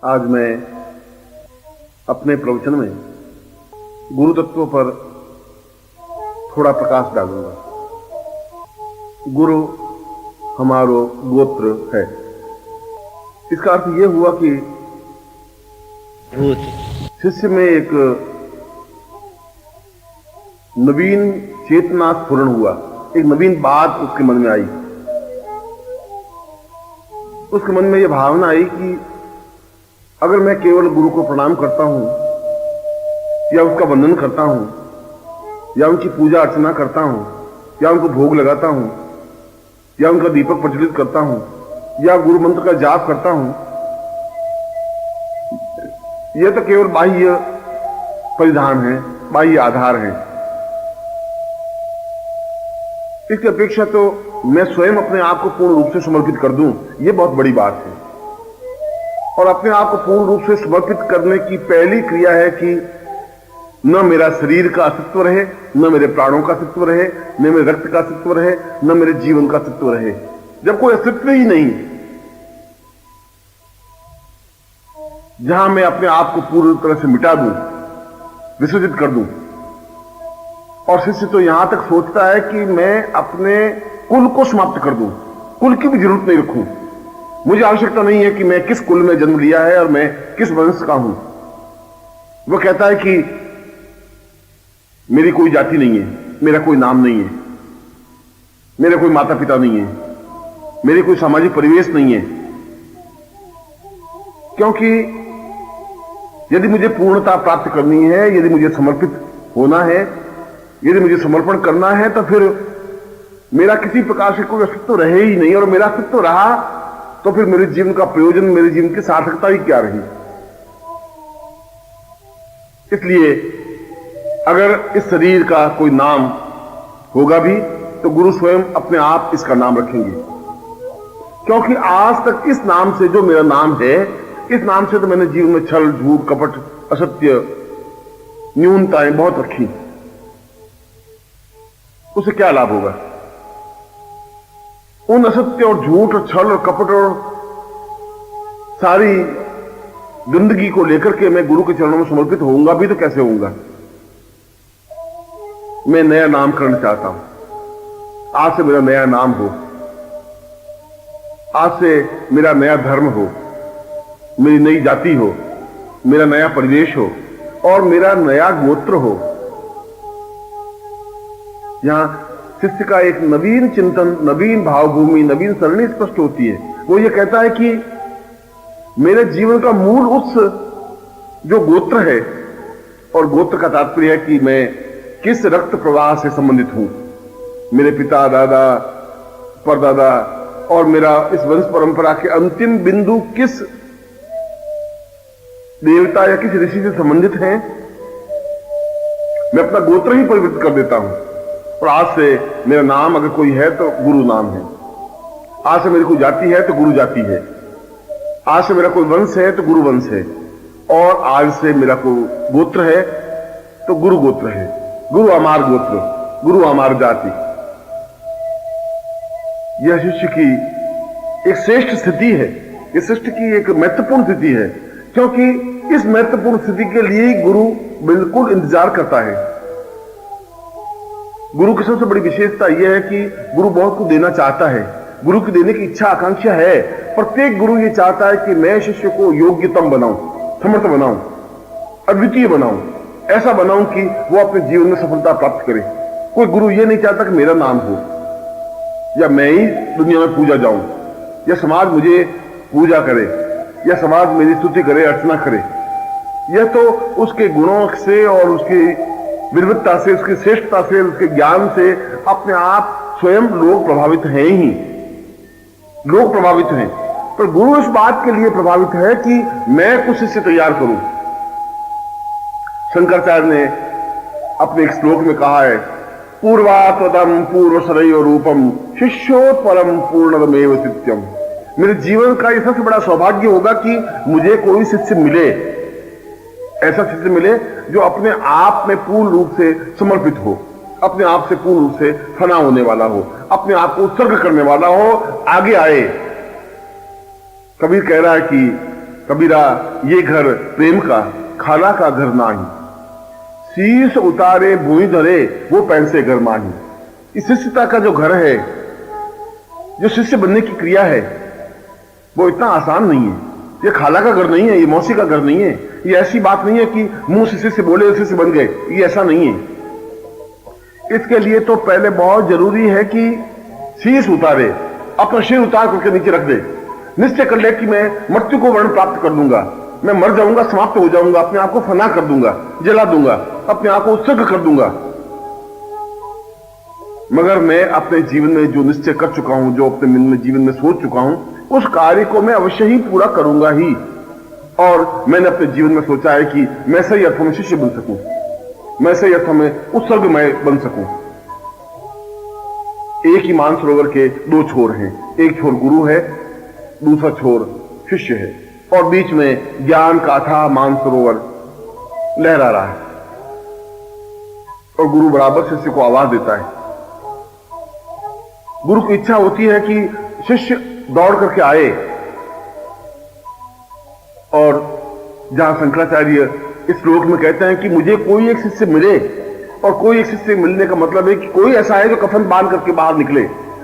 आज मैं अपने प्रवचन में गुरु तत्व पर थोड़ा प्रकाश डालूंगा। गुरु हमारो गोत्र है। इसका अर्थ यह हुआ कि शिष्य में एक नवीन चेतना स्फुरण हुआ, एक नवीन बात उसके मन में आई। उसके मन में यह भावना आई कि अगर मैं केवल गुरु को प्रणाम करता हूं या उसका वंदन करता हूं या उनकी पूजा अर्चना करता हूं या उनको भोग लगाता हूं या उनका दीपक प्रज्वलित करता हूं या गुरु मंत्र का जाप करता हूं, यह तो केवल बाह्य परिधान है, बाह्य आधार है। इसकी अपेक्षा तो मैं स्वयं अपने आप को पूर्ण रूप से समर्पित कर दूं, यह बहुत बड़ी बात है। और अपने आप को पूर्ण रूप से समर्पित करने की पहली क्रिया है कि न मेरा शरीर का अस्तित्व रहे, न मेरे प्राणों का अस्तित्व रहे, न मेरे रक्त का अस्तित्व रहे, न मेरे जीवन का अस्तित्व रहे। जब कोई अस्तित्व ही नहीं, जहां मैं अपने आप को पूरी तरह से मिटा दूं, विसर्जित कर दूं। और शिष्य तो यहां तक सोचता है कि मैं अपने कुल को समाप्त कर दूं, कुल की भी जरूरत नहीं रखूं। मुझे आवश्यकता नहीं है कि मैं किस कुल में जन्म लिया है और मैं किस वंश का हूं। वो कहता है कि मेरी कोई जाति नहीं है, मेरा कोई नाम नहीं है, मेरे कोई माता पिता नहीं है, मेरी कोई सामाजिक परिवेश नहीं है। क्योंकि यदि मुझे पूर्णता प्राप्त करनी है, यदि मुझे समर्पित होना है, यदि मुझे समर्पण करना है, तो फिर मेरा किसी प्रकार से कोई अस्तित्व रहे ही नहीं। और मेरा अस्तित्व रहा तो फिर मेरे जीवन का प्रयोजन, मेरे जीवन की सार्थकता ही क्या रही। इसलिए अगर इस शरीर का कोई नाम होगा भी तो गुरु स्वयं अपने आप इसका नाम रखेंगे। क्योंकि आज तक इस नाम से, जो मेरा नाम है, इस नाम से तो मैंने जीवन में छल, झूठ, कपट, असत्य, न्यूनताएं बहुत रखी। उसे क्या लाभ होगा? उन असत्य और झूठ और छल और कपट और सारी गंदगी को लेकर के मैं गुरु के चरणों में समर्पित होऊंगा भी तो कैसे होऊंगा? मैं नया नामकरण चाहता हूं। आज से मेरा नया नाम हो, आज से मेरा नया धर्म हो, मेरी नई जाति हो, मेरा नया परिवेश हो और मेरा नया गोत्र हो। यहां शिष्य का एक नवीन चिंतन, नवीन भावभूमि, नवीन सरणी स्पष्ट होती है। वो ये कहता है कि मेरे जीवन का मूल उस जो गोत्र है, और गोत्र का तात्पर्य है कि मैं किस रक्त प्रवाह से संबंधित हूं। मेरे पिता, दादा, परदादा और मेरा इस वंश परंपरा के अंतिम बिंदु किस देवता या किस ऋषि से संबंधित हैं, मैं अपना गोत्र ही परिवर्तित कर देता हूं। और आज से मेरा नाम अगर कोई है तो गुरु नाम है। आज से मेरी कोई जाति है तो गुरु जाति है। आज से मेरा कोई वंश है तो गुरु वंश है। और आज से मेरा कोई गोत्र है तो गुरु गोत्र है। गुरु अमार गोत्र, गुरु अमार जाति। यह शिष्य की एक श्रेष्ठ स्थिति है, यह शिष्य की एक महत्वपूर्ण स्थिति है। क्योंकि इस महत्वपूर्ण स्थिति के लिए गुरु बिल्कुल इंतजार करता है। गुरु की सबसे बड़ी विशेषता यह है कि गुरु बहुत कुछ देना चाहता है। गुरु की देने की इच्छा, आकांक्षा है। प्रत्येक गुरु ये चाहता है कि मैं शिष्य को योग्यतम बनाऊं, समर्थ बनाऊं, अद्वितीय बनाऊं, ऐसा बनाऊं कि वो अपने जीवन में सफलता प्राप्त करे। कोई गुरु ये नहीं चाहता कि मेरा नाम हो या मैं ही दुनिया में पूजा जाऊं या समाज मुझे पूजा करे या समाज मेरी स्तुति करे, अर्चना करे। यह तो उसके गुणों से और उसकी विविधता से, उसकी श्रेष्ठता से, उसके ज्ञान से अपने आप स्वयं लोग प्रभावित हैं ही। लोग प्रभावित हैं, पर गुरु इस बात के लिए प्रभावित है कि मैं कुछ इससे तैयार करूं। शंकराचार्य ने अपने एक श्लोक में कहा है, पूर्वात्वदम पूर्वशरयो रूपम शिष्योत्परम पूर्णमेव सित्यम। मेरे जीवन का यह सबसे बड़ा सौभाग्य होगा कि मुझे कोई शिष्य मिले, ऐसा शिष्य मिले जो अपने आप में पूर्ण रूप से समर्पित हो, अपने आप से पूर्ण रूप से फना होने वाला हो, अपने आप को उत्सर्ग करने वाला हो, आगे आए। कबीर कह रहा है कि कबीरा ये घर प्रेम का, खाला का घर नाही, शीश उतारे भूमि धरे वो पैसे घर माही। इस शिष्यता का जो घर है, जो शिष्य बनने की क्रिया है, वो इतना आसान नहीं है। ये खाला का घर नहीं है, ये मौसी का घर नहीं है, ये ऐसी बात नहीं है कि मुंह से शिष्य बोले शिष्य बन गए, ये ऐसा नहीं है। इसके लिए तो पहले बहुत जरूरी है कि शीश उतारे, अपना सिर उतार करके नीचे रख दे, निश्चय कर ले कि मैं मृत्यु को वर्ण प्राप्त कर दूंगा, मैं मर जाऊंगा, समाप्त हो जाऊंगा, अपने आप को फना कर दूंगा, जला दूंगा, अपने आप को उत्सर्ग कर दूंगा। मगर मैं अपने जीवन में जो निश्चय कर चुका हूं, जो अपने जीवन में सोच चुका हूं, उस कार्य को मैं अवश्य ही पूरा करूंगा ही। और मैंने अपने जीवन में सोचा है कि मैं सही अर्थों में शिष्य बन सकूं, मैं सही अर्थों में उत्सर्गमय बन सकूं। एक ही मानसरोवर के दो छोर हैं, एक छोर गुरु है, दूसरा छोर शिष्य है, और बीच में ज्ञान का अथाह मानसरोवर लहरा रहा है, और गुरु बराबर शिष्य को आवाज देता है। गुरु की इच्छा होती है कि शिष्य दौड़ करके आए, और जहां शंकराचार्य इस श्लोक में कहते हैं कि मुझे कोई एक शिष्य मिले, और कोई एक शिष्य मिलने का मतलब है कि कोई ऐसा है जो कफन बांध करके बाहर निकले,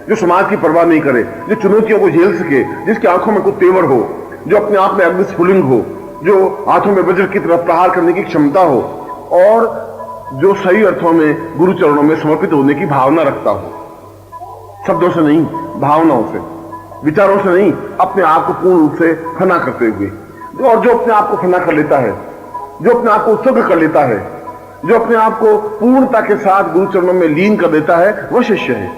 जो समाज की परवाह नहीं करे, जो चुनौतियों को झेल सके, जिसकी आंखों में कोई तेवर हो, जो अपने आप में अग्निस्फुलिंग हो, जो हाथों में वज्र की तरह प्रहार करने की क्षमता हो, और जो सही अर्थों में गुरु चरणों में समर्पित होने की भावना रखता हो। शब्दों से नहीं, भावनाओं से, विचारों से नहीं, अपने आप को पूर्ण रूप से फना करते हुए। और जो अपने आप को फना कर लेता है, जो अपने आप को उत्सर्ग कर लेता है, जो अपने आप को पूर्णता के साथ गुरु चरणों में लीन कर देता है, वह शिष्य है।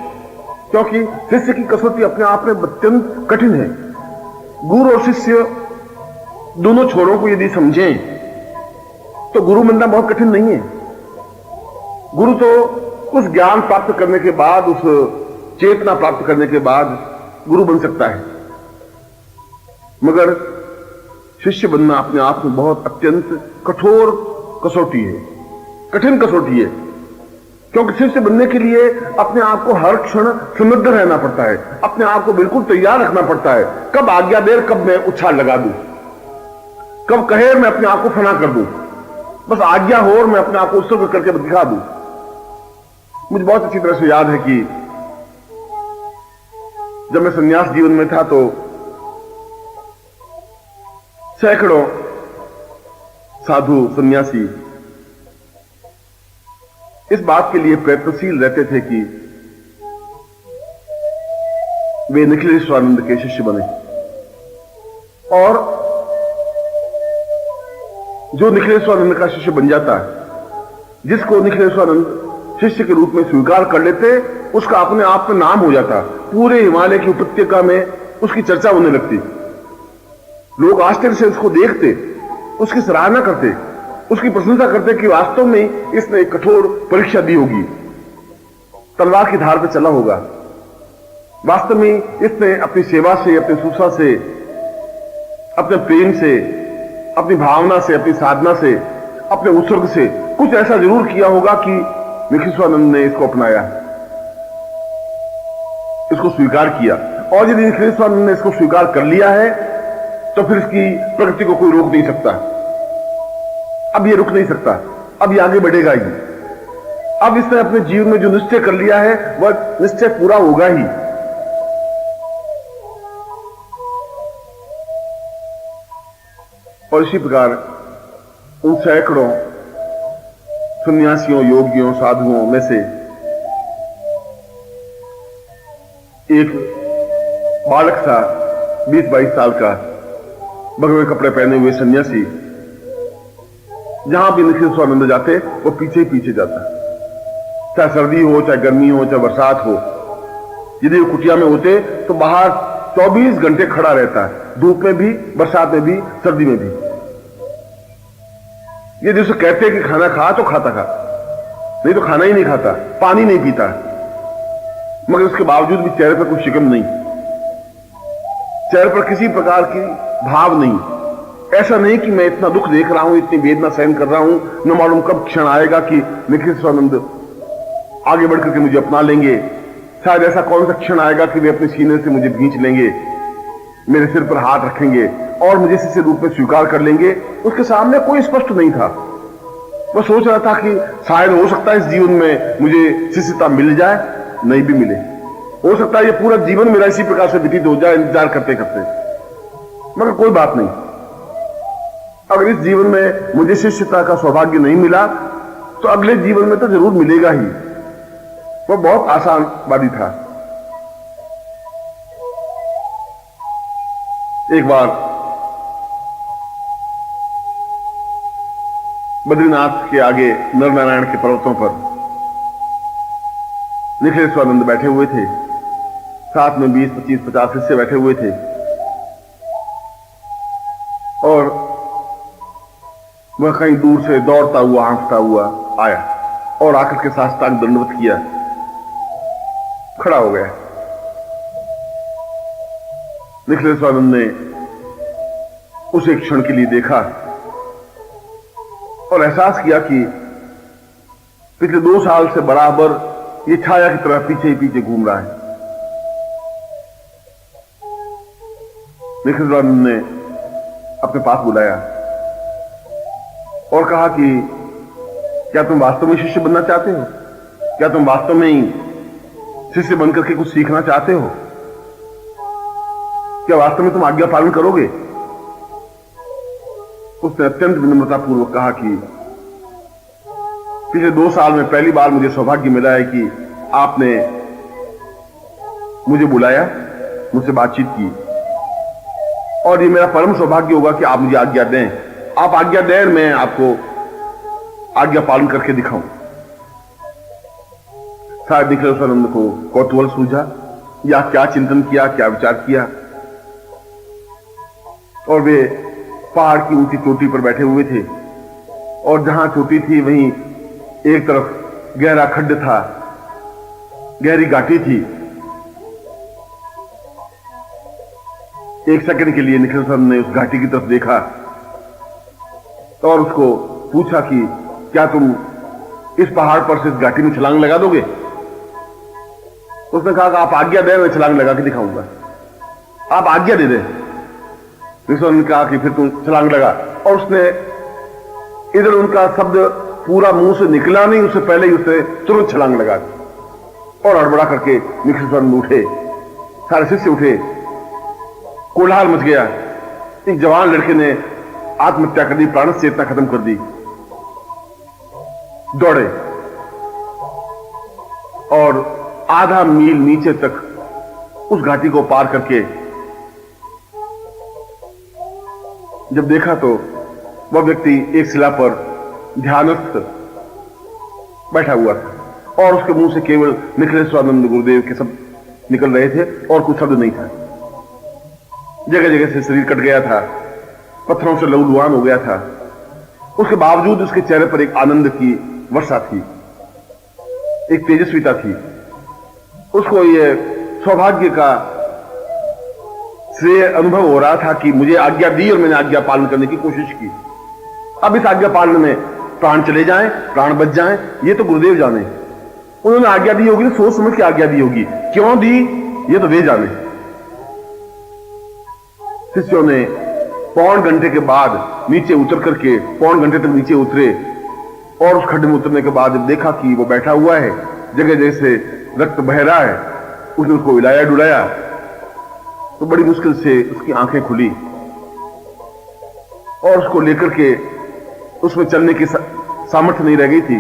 क्योंकि शिष्य की कसौटी अपने आप में अत्यंत कठिन है। गुरु और शिष्य दोनों छोरों को यदि समझें तो गुरु बनना बहुत कठिन नहीं है। गुरु तो उस ज्ञान प्राप्त करने के बाद, उस चेतना प्राप्त करने के बाद गुरु बन सकता है, मगर शिष्य बनना अपने आप में बहुत अत्यंत कठोर कसौटी है, कठिन कसौटी है। क्योंकि शिष्य बनने के लिए अपने आप को हर क्षण समृद्ध रहना पड़ता है, अपने आप को बिल्कुल तैयार रखना पड़ता है। कब आज्ञा दे, कब मैं उछाल लगा दूं, कब कहे मैं अपने आप को फना कर दूं, बस आज्ञा हो और मैं अपने आप को उत्सर्ग करके दिखा दूं। मुझे बहुत अच्छी तरह से याद है कि जब मैं संन्यास जीवन में था तो सैकड़ों साधु सन्यासी इस बात के लिए प्रयत्नशील रहते थे कि वे निखिलेश्वरानंद के शिष्य बने, और जो निखिलेश्वरानंद का शिष्य बन जाता है, जिसको निखिलेश्वरानंद शिष्य के रूप में स्वीकार कर लेते, उसका अपने आप में नाम हो जाता। पूरे हिमालय की उपत्यका में उसकी चर्चा होने लगती। लोग आश्चर्य से उसको देखते, उसकी सराहना करते, उसकी प्रशंसा करते कि वास्तव में इसने एक कठोर परीक्षा दी होगी, तलवार की धार पर चला होगा। वास्तव में इसने अपनी सेवा से, अपनी शुश्रूषा से, अपने प्रेम से, अपनी भावना से, अपनी साधना से, अपने उत्सर्ग से कुछ ऐसा जरूर किया होगा कि निखिलेश्वरानंद ने इसको अपनाया, इसको स्वीकार किया। और यदि निखिलेश्वरानंद ने इसको स्वीकार कर लिया है तो फिर इसकी प्रगति को कोई रोक नहीं सकता। अब ये रुक नहीं सकता, अब ये आगे बढ़ेगा ही। अब इसने अपने जीवन में जो निश्चय कर लिया है वह निश्चय पूरा होगा ही। और इसी प्रकार उन सैकड़ों सन्यासियों, योगियों, साधुओं में से एक बालक था, 20-22 साल का, भगवे कपड़े पहने हुए सन्यासी, जहां भी निखिलेश्वरानंद जाते वो पीछे ही पीछे जाता, चाहे सर्दी हो, चाहे गर्मी हो, चाहे बरसात हो। यदि वो कुटिया में होते तो बाहर 24 घंटे खड़ा रहता है, धूप में भी, बरसात में भी, सर्दी में भी। यदि उसे कहते कि खाना खा तो खाता खा, नहीं तो खाना ही नहीं खाता, पानी नहीं पीता, मगर उसके बावजूद भी चेहरे पर कोई शिकन नहीं, चेहरे पर किसी प्रकार की भाव नहीं। ऐसा नहीं कि मैं इतना दुख देख रहा हूं, इतनी वेदना सहन कर रहा हूं, न मालूम कब क्षण आएगा कि निखिलेश्वरानंद आगे बढ़कर के मुझे अपना लेंगे। शायद ऐसा कौन सा क्षण आएगा कि वे अपने सीने से मुझे खींच लेंगे, मेरे सिर पर हाथ रखेंगे और मुझे शिष्य रूप में स्वीकार कर लेंगे, उसके सामने कोई स्पष्ट नहीं था। मैं सोच रहा था कि शायद हो सकता है इस जीवन में मुझे शिष्यता मिल जाए, नहीं भी मिले, हो सकता है ये पूरा जीवन मेरा इसी प्रकार से व्यतीत हो जाए इंतजार करते करते, मगर कोई बात नहीं। अगर इस जीवन में मुझे शिष्यता का सौभाग्य नहीं मिला तो अगले जीवन में तो जरूर मिलेगा ही। वो बहुत आशावादी था। एक बार बद्रीनाथ के आगे नरनारायण के पर्वतों पर निखिलेश्वरानंद बैठे हुए थे, साथ में 20, 25, 50 शिष्य बैठे हुए थे, और वह कहीं दूर से दौड़ता हुआ हाँफता हुआ आया और आकर के साष्टांग दंडवत किया, खड़ा हो गया। निखिलेश्वरानंद ने उसे क्षण के लिए देखा और एहसास किया कि पिछले 2 साल से बराबर ये छाया की तरह पीछे ही पीछे घूम रहा है। निखिलेश्वरानंद ने अपने पास बुलाया और कहा कि क्या तुम वास्तव में शिष्य बनना चाहते हो? क्या तुम वास्तव में ही शिष्य बनकर के कुछ सीखना चाहते हो? क्या वास्तव में तुम आज्ञा पालन करोगे? उसने अत्यंत विनम्रतापूर्वक कहा कि पिछले 2 साल में पहली बार मुझे सौभाग्य मिला है कि आपने मुझे बुलाया, मुझसे बातचीत की, और ये मेरा परम सौभाग्य होगा कि आप मुझे आज्ञा दें। आप आज्ञा दें, मैं आपको आज्ञा पालन करके दिखाऊं। शायद निखिलेश्वरानंद को कौतूहल सूझा, या क्या चिंतन किया, क्या विचार किया, और वे पहाड़ की ऊंची चोटी पर बैठे हुए थे, और जहां चोटी थी वहीं एक तरफ गहरा खड्ड था, गहरी घाटी थी। एक सेकंड के लिए निखिलेश्वरानंद ने उस घाटी की तरफ देखा और उसको पूछा कि क्या तुम इस पहाड़ पर से इस घाटी में छलांग लगा दोगे? उसने कहा कि आप आज्ञा दें, मैं छलांग लगा के दिखाऊंगा। आप आज्ञा दे दें। निखिलेश्वरानंद ने कहा कि फिर तुम छलांग लगा, और उसने इधर उनका शब्द पूरा मुंह से निकला नहीं, उससे पहले ही उसने तुरंत छलांग लगा दी, और हड़बड़ा करके निखिलेश्वरानंद उठे, सारे शिष्य उठे, कोलाहल मच गया। एक जवान लड़के ने आत्महत्या कर दी, प्राण चेतना खत्म कर दी। दौड़े और आधा मील नीचे तक उस घाटी को पार करके जब देखा तो वह व्यक्ति एक शिला पर ध्यानस्थ बैठा हुआ था, और उसके मुंह से केवल निखिलेश्वरानंद गुरुदेव के शब्द निकल रहे थे और कुछ शब्द नहीं था। जगह जगह से शरीर कट गया था, पत्थरों से लहूलुहान हो गया था। उसके बावजूद उसके चेहरे पर एक आनंद की वर्षा थी, एक तेजस्विता थी। उसको यह सौभाग्य का श्रेय अनुभव हो रहा था कि मुझे आज्ञा दी और मैंने आज्ञा पालन करने की कोशिश की। अब इस आज्ञा पालन में प्राण चले जाएं, प्राण बच जाएं, ये तो गुरुदेव जाने। उन्होंने आज्ञा दी होगी तो सोच समझ के आज्ञा दी होगी, क्यों दी ये तो वे जाने। शिष्यों ने 1.25 घंटे के बाद नीचे उतर करके 1.25 घंटे तक नीचे उतरे, और उस खड्डे में उतरने के बाद जब देखा कि वो बैठा हुआ है, जगह जैसे रक्त बह रहा है, उसने उसको हिलाया डुलाया तो बड़ी मुश्किल से उसकी आंखें खुली, और उसको लेकर के उसमें चलने की सामर्थ्य नहीं रह गई थी।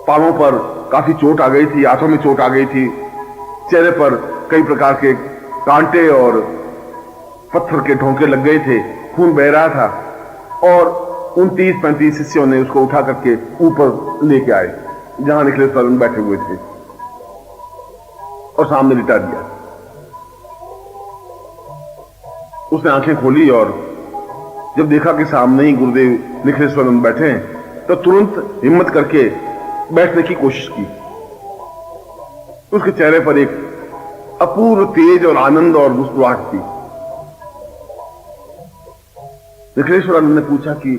पांवों पर काफी चोट आ गई थी, हाथों में चोट आ गई थी, चेहरे पर कई प्रकार के कांटे और पत्थर के ढोंके लग गए थे, खून बह रहा था, और 29-35 शिष्यों ने उसको उठा करके ऊपर लेके आए जहां निखिलेश्वरानंद बैठे हुए थे, और सामने लिटा दिया। उसने आंखें खोली और जब देखा कि सामने ही गुरुदेव निखिलेश्वरानंद बैठे हैं तो तुरंत हिम्मत करके बैठने की कोशिश की। उसके चेहरे पर एक अपूर्व तेज और आनंद और मुस्कुराहट थी। निखिलेश्वरानंद ने पूछा कि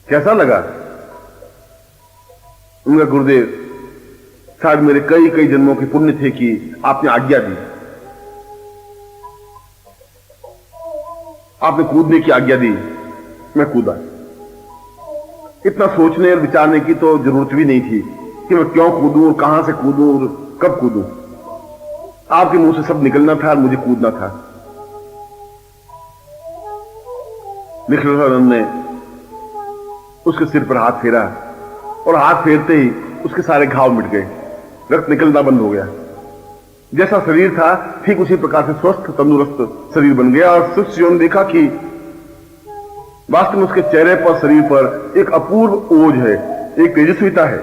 कैसा लगा? उनका गुरुदेव, शायद मेरे कई कई जन्मों के पुण्य थे कि आपने आज्ञा दी। आपने कूदने की आज्ञा दी, मैं कूदा। इतना सोचने और विचारने की तो जरूरत भी नहीं थी कि मैं क्यों कूदूं और कहां से कूदूं और कब कूदूं। आपके मुंह से सब निकलना था और मुझे कूदना था। निखिलेश्वरानंद ने उसके सिर पर हाथ फेरा और हाथ फेरते ही उसके सारे घाव मिट गए, रक्त निकलना बंद हो गया। जैसा शरीर था ठीक उसी प्रकार से स्वस्थ तंदुरुस्त शरीर बन गया। और शिष्यों ने देखा कि वास्तव में उसके चेहरे पर, शरीर पर एक अपूर्व ओज है, एक तेजस्विता है,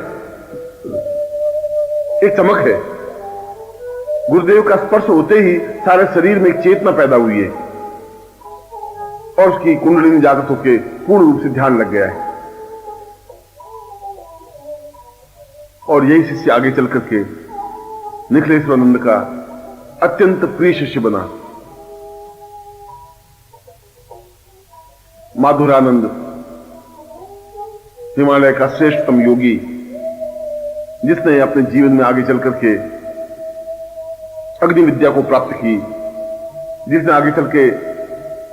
एक चमक है। गुरुदेव का स्पर्श होते ही सारे शरीर में एक चेतना पैदा हुई है और उसकी कुंडलिनी जागृत होकर पूर्ण रूप से ध्यान लग गया है। और यही शिष्य आगे चल करके निखिलेश्वरानंद का अत्यंत प्रिय शिष्य बना। माधुरानंद हिमालय का श्रेष्ठतम योगी, जिसने अपने जीवन में आगे चल करके अग्नि विद्या को प्राप्त की, जिसने आगे चल के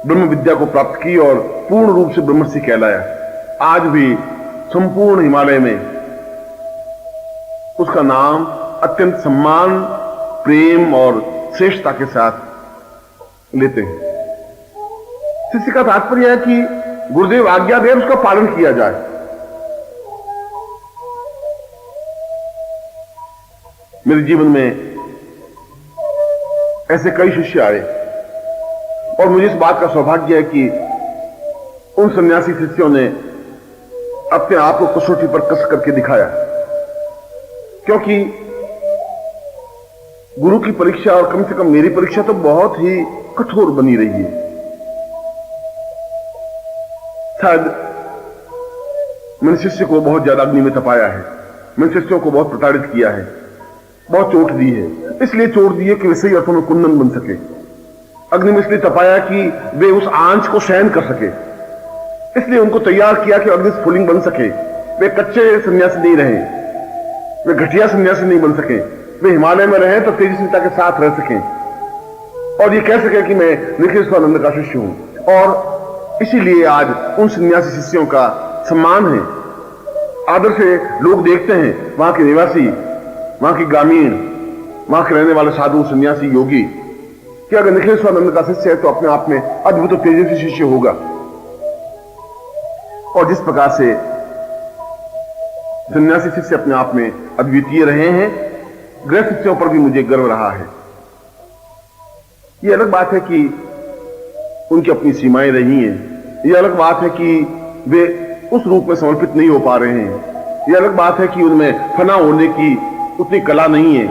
ब्रह्म विद्या को प्राप्त की और पूर्ण रूप से ब्रह्मर्षि कहलाया। आज भी संपूर्ण हिमालय में उसका नाम अत्यंत सम्मान, प्रेम और श्रेष्ठता के साथ लेते हैं। शिष्य का तात्पर्य है कि गुरुदेव आज्ञा दे, उसका पालन किया जाए। मेरे जीवन में ऐसे कई शिष्य आए और मुझे इस बात का सौभाग्य है कि उन सन्यासी शिष्यों ने अपने आप को कसौटी पर कस करके दिखाया। क्योंकि गुरु की परीक्षा, और कम से कम मेरी परीक्षा तो बहुत ही कठोर बनी रही है। शायद मैंने शिष्य को बहुत ज्यादा अग्नि में तपाया है, मैंने शिष्यों को बहुत प्रताड़ित किया है, बहुत चोट दी है। इसलिए चोट दी है कि वे सही अर्थों में कुंदन बन सके। अग्नि में इसलिए तपाया कि वे उस आंच को सहन कर सके, इसलिए उनको तैयार किया कि अग्नि स्फुलिंग बन सके। वे कच्चे सन्यासी नहीं रहे, वे घटिया सन्यासी नहीं बन सके, वे हिमालय में रहे तो तेजस्विता के साथ रह सकें और ये कह सके कि मैं निखिलेश्वरानंद का शिष्य हूं। और इसीलिए आज उन सन्यासी शिष्यों का सम्मान है, आदर से लोग देखते हैं। वहां के निवासी, वहां के ग्रामीण, वहां के रहने वाले साधु, सन्यासी, योगी, कि अगर निखिलेश्वरानंद का शिष्य है तो अपने आप में अद्भुत तेजस्वी शिष्य होगा। और जिस प्रकार से सन्यासी शिष्य अपने आप में अद्वितीय रहे हैं, गृह शिष्यों पर भी मुझे गर्व रहा है। यह अलग बात है कि उनकी अपनी सीमाएं रही हैं, यह अलग बात है कि वे उस रूप में समर्पित नहीं हो पा रहे हैं, यह अलग बात है कि उनमें फना होने की उतनी कला नहीं है,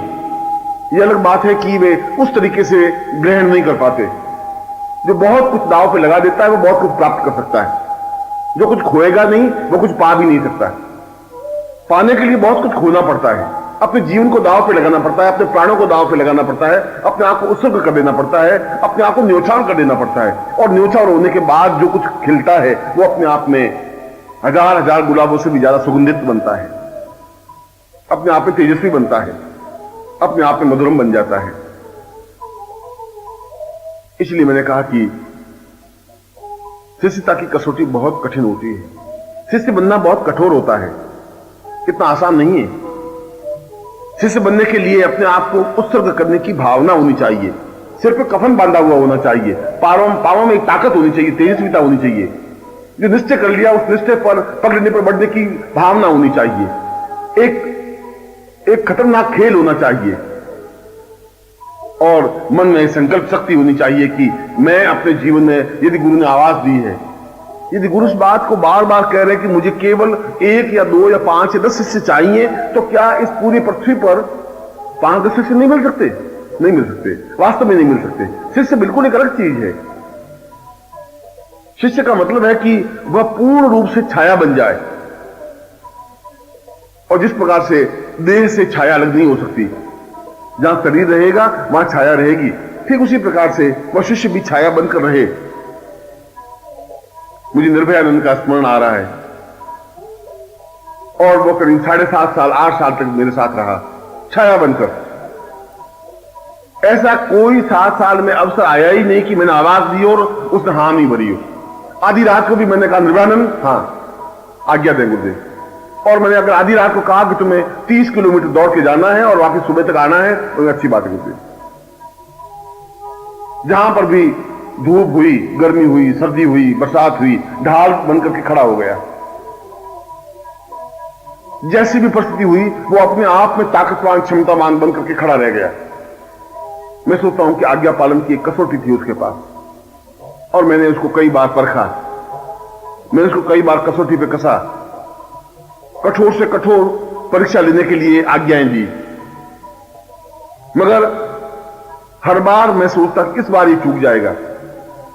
यह अलग बात है कि वे उस तरीके से ग्रहण नहीं कर पाते। जो बहुत कुछ दांव पे लगा देता है वो बहुत कुछ प्राप्त कर सकता है, जो कुछ खोएगा नहीं वो कुछ पा भी नहीं सकता। पाने के लिए बहुत कुछ खोना पड़ता है, अपने जीवन को दांव पे लगाना पड़ता है, अपने प्राणों को दांव पे लगाना पड़ता है, अपने आप को उत्सर्ग कर देना पड़ता है, अपने आप को न्योछावर कर देना पड़ता है। और न्योछावर होने के बाद जो कुछ खिलता है वो अपने आप में हजार हजार गुलाबों से भी ज्यादा सुगंधित बनता है, अपने आप में तेजस्वी बनता है, अपने आप में मधुरम बन जाता है। इसलिए मैंने कहा कि शिष्यता की कसौटी बहुत कठिन होती है, शिष्य बनना बहुत कठोर होता है, इतना आसान नहीं है। शिष्य बनने के लिए अपने आप को उत्सर्ग करने की भावना होनी चाहिए, सिर पे कफन बांधा हुआ होना चाहिए, पांवों में एक ताकत होनी चाहिए, तेजस्विता होनी चाहिए, जो निश्चय कर लिया उस निश्चय पर पकड़ने पर बढ़ने की भावना होनी चाहिए, एक खतरनाक खेल होना चाहिए और मन में संकल्प शक्ति होनी चाहिए कि मैं अपने जीवन में, यदि गुरु ने आवाज दी है, यदि गुरु इस बात को बार बार कह रहे हैं कि मुझे केवल 1 या 2 या 5 या 10 शिष्य चाहिए, तो क्या इस पूरी पृथ्वी पर 5-10 शिष्य नहीं मिल सकते? नहीं मिल सकते, वास्तव में नहीं मिल सकते। शिष्य बिल्कुल एक अलग चीज है। शिष्य का मतलब है कि वह पूर्ण रूप से छाया बन जाए, और जिस प्रकार से देह से छाया अलग नहीं हो सकती, जहां शरीर रहेगा वहां छाया रहेगी, ठीक उसी प्रकार से वह शिष्य भी छाया बनकर रहे। मुझे निर्भयानंद का स्मरण आ रहा है, और वो करीब 7.5 साल 8 साल तक मेरे साथ रहा छाया बनकर। ऐसा कोई 7 साल में अवसर आया ही नहीं कि मैंने आवाज दी और उसने हां नहीं भरी हो। आधी रात को भी मैंने कहा निर्वानंद हां आज्ञा दे गुरुदेव, और मैंने अगर आधी रात को कहा कि तुम्हें 30 किलोमीटर दौड़ के जाना है और वापस सुबह तक आना है तो अच्छी बात है गुरुदेव। जहां पर भी धूप हुई, गर्मी हुई, सर्दी हुई, बरसात हुई, ढाल बनकर के खड़ा हो गया। जैसी भी परिस्थिति हुई वो अपने आप में ताकतवान, क्षमतावान बनकर के खड़ा रह गया। मैं सोचता हूं कि आज्ञा पालन की एक कसौटी थी उसके पास, और मैंने उसको कई बार परखा, मैंने उसको कई बार कसौटी पे कसा, कठोर से कठोर परीक्षा लेने के लिए आज्ञाएं दी, मगर हर बार मैं सोचता कि इस बार ये चूक जाएगा,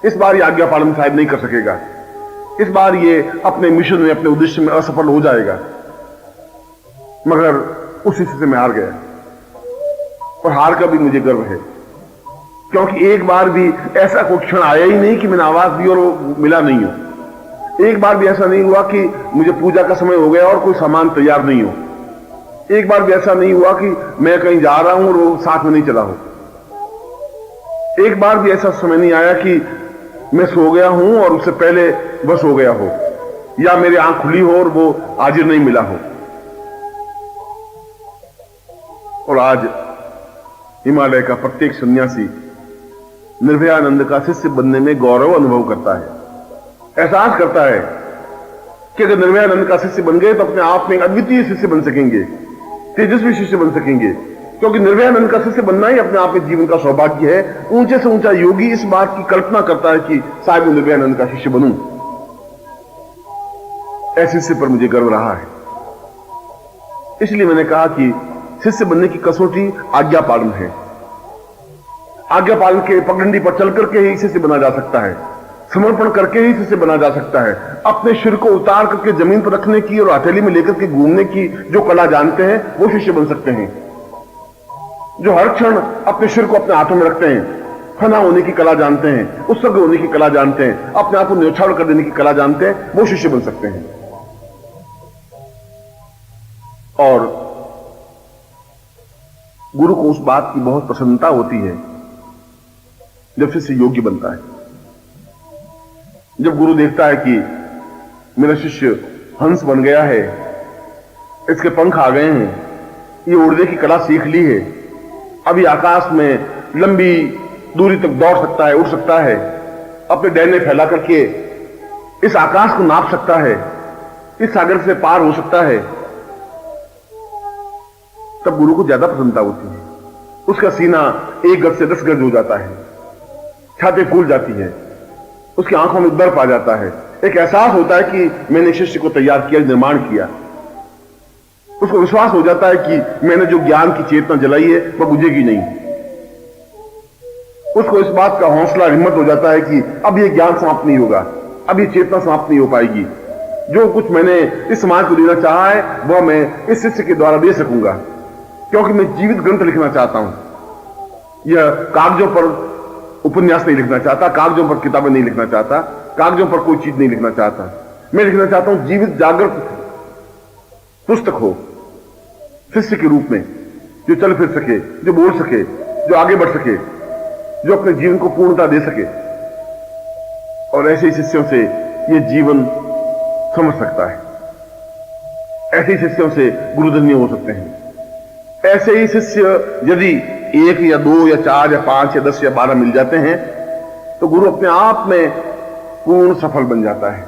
इस बार ये आज्ञा पालन शायद नहीं कर सकेगा, इस बार ये अपने मिशन में, अपने उद्देश्य में असफल हो जाएगा। मगर उसी से मैं हार गया, और हार का भी मुझे गर्व है, क्योंकि एक बार भी ऐसा कोई क्षण आया ही नहीं कि मैंने आवाज दी और वो मिला नहीं हो। एक बार भी ऐसा नहीं हुआ कि मुझे पूजा का समय हो गया और कोई सामान तैयार नहीं हो। एक बार भी ऐसा नहीं हुआ कि मैं कहीं जा रहा हूं और वो साथ में नहीं चला हो। एक बार भी ऐसा समय नहीं आया कि मैं सो गया हूं और उससे पहले बस हो गया हो, या मेरी आंख खुली हो और वो हाजिर नहीं मिला हो। और आज हिमालय का प्रत्येक सन्यासी निर्भयानंद का शिष्य बनने में गौरव अनुभव करता है, एहसास करता है कि अगर निर्भयानंद का शिष्य बन गए तो अपने आप में एक अद्वितीय शिष्य बन सकेंगे, तेजस्वी शिष्य बन सकेंगे, क्योंकि निर्भयानंद का शिष्य बनना ही अपने आप में जीवन का सौभाग्य है। ऊंचे से ऊंचा योगी इस बात की कल्पना करता है कि शायद मैं निर्भयानंद का शिष्य बनूं। ऐसे शिष्य पर मुझे गर्व रहा है। इसलिए मैंने कहा कि शिष्य बनने की कसौटी आज्ञा पालन है। आज्ञा पालन के पगडंडी पर चल करके ही शिष्य बना जा सकता है, समर्पण करके ही शिष्य बना जा सकता है। अपने सिर को उतार करके जमीन पर रखने की और हथेली में लेकर के घूमने की जो कला जानते हैं वो शिष्य बन सकते हैं। जो हर क्षण अपने सिर को अपने हाथों में रखते हैं, फना होने की कला जानते हैं, उत्सर्ग होने की कला जानते हैं, अपने आप को न्यौछावर कर देने की कला जानते हैं, वो शिष्य बन सकते हैं। और गुरु को उस बात की बहुत प्रसन्नता होती है जब शिष्य योग्य बनता है। जब गुरु देखता है कि मेरा शिष्य हंस बन गया है, इसके पंख आ गए हैं, ये उड़ने की कला सीख ली है, अभी आकाश में लंबी दूरी तक दौड़ सकता है, उड़ सकता है, अपने डैने फैला करके इस आकाश को नाप सकता है, इस सागर से पार हो सकता है, तब गुरु को ज्यादा प्रसन्नता होती है। उसका सीना 1 गज से 10 गज हो जाता है, छाती फूल जाती है, उसकी आंखों में बर्फ आ जाता है। एक एहसास होता है कि मैंने शिष्य को तैयार किया, निर्माण किया। उसको विश्वास हो जाता है कि मैंने जो ज्ञान की चेतना जलाई है वह बुझेगी नहीं। उसको इस बात का हौसला, हिम्मत हो जाता है कि अब ये ज्ञान समाप्त नहीं होगा, अब ये चेतना समाप्त नहीं हो पाएगी। जो कुछ मैंने इस समाज को देना चाहा है वह मैं इस शिष्य के द्वारा दे सकूंगा, क्योंकि मैं जीवित ग्रंथ लिखना चाहता हूं। यह कागजों पर उपन्यास नहीं लिखना चाहता, कागजों पर किताबें नहीं लिखना चाहता, कागजों पर कोई चीज नहीं लिखना चाहता। मैं लिखना चाहता हूं जीवित जागृत पुस्तक हो, शिष्य के रूप में, जो चल फिर सके, जो बोल सके, जो आगे बढ़ सके, जो अपने जीवन को पूर्णता दे सके। और ऐसे ही शिष्यों से यह जीवन समझ सकता है, ऐसे ही शिष्यों से गुरुधन्य हो सकते हैं। ऐसे ही शिष्य यदि 1 या 2 या 4 या 5 या 10 या 12 मिल जाते हैं तो गुरु अपने आप में पूर्ण सफल बन जाता है,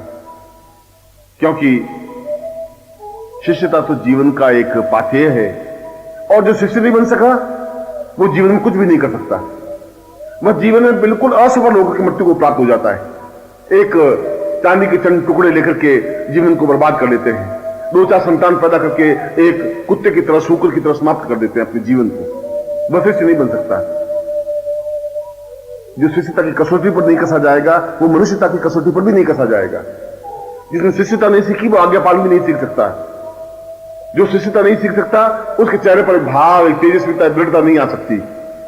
क्योंकि शिष्यता तो जीवन का एक पाथेय है। और जो शिष्य नहीं बन सका वो जीवन में कुछ भी नहीं कर सकता, वह जीवन में बिल्कुल असफल होकर के मृत्यु को प्राप्त हो जाता है। एक चांदी के चंद टुकड़े लेकर के जीवन को बर्बाद कर लेते हैं, 2-4 संतान पैदा करके एक कुत्ते की तरह, सूकर की तरह समाप्त कर देते हैं अपने जीवन को। वह शिष्य नहीं बन सकता। जो शिष्यता की कसौटी पर नहीं कसा जाएगा वो मनुष्यता की कसौटी पर भी नहीं कसा जाएगा। जिसने शिष्यता नहीं सीखी वो आज्ञा पालन भी नहीं सीख सकता। जो शिष्यता नहीं सीख सकता उसके चेहरे पर भाव, एक तेजस्विता, दृढ़ता नहीं आ सकती।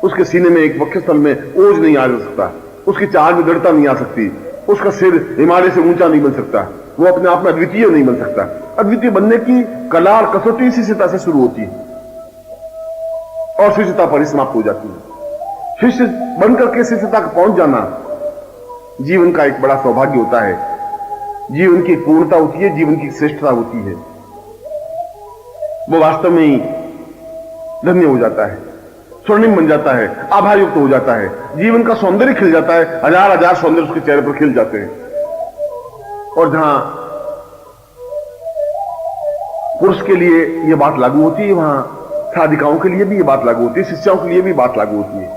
उसके सीने में, एक वक्षस्थल में ओज नहीं आ सकता, उसकी चाल में दृढ़ता नहीं आ सकती, उसका सिर हिमालय से ऊंचा नहीं बन सकता, वो अपने आप में अद्वितीय नहीं बन सकता। अद्वितीय बनने की कला और कसौटी शिष्यता से शुरू होती है और शिष्यता पर ही समाप्त हो जाती है। शिष्य बनकर के शिष्यता तक पहुंच जाना जीवन का एक बड़ा सौभाग्य होता है, जीवन की पूर्णता होती है, जीवन की श्रेष्ठता होती है। वो वास्तव में ही धन्य हो जाता है, स्वर्णिम बन जाता है, आभार युक्त हो जाता है, जीवन का सौंदर्य खिल जाता है, हजार हजार सौंदर्य उसके चेहरे पर खिल जाते हैं। और जहां पुरुष के लिए यह बात लागू होती है, वहां साधिकाओं के लिए भी यह बात लागू होती है, शिष्यों के लिए भी बात लागू होती है।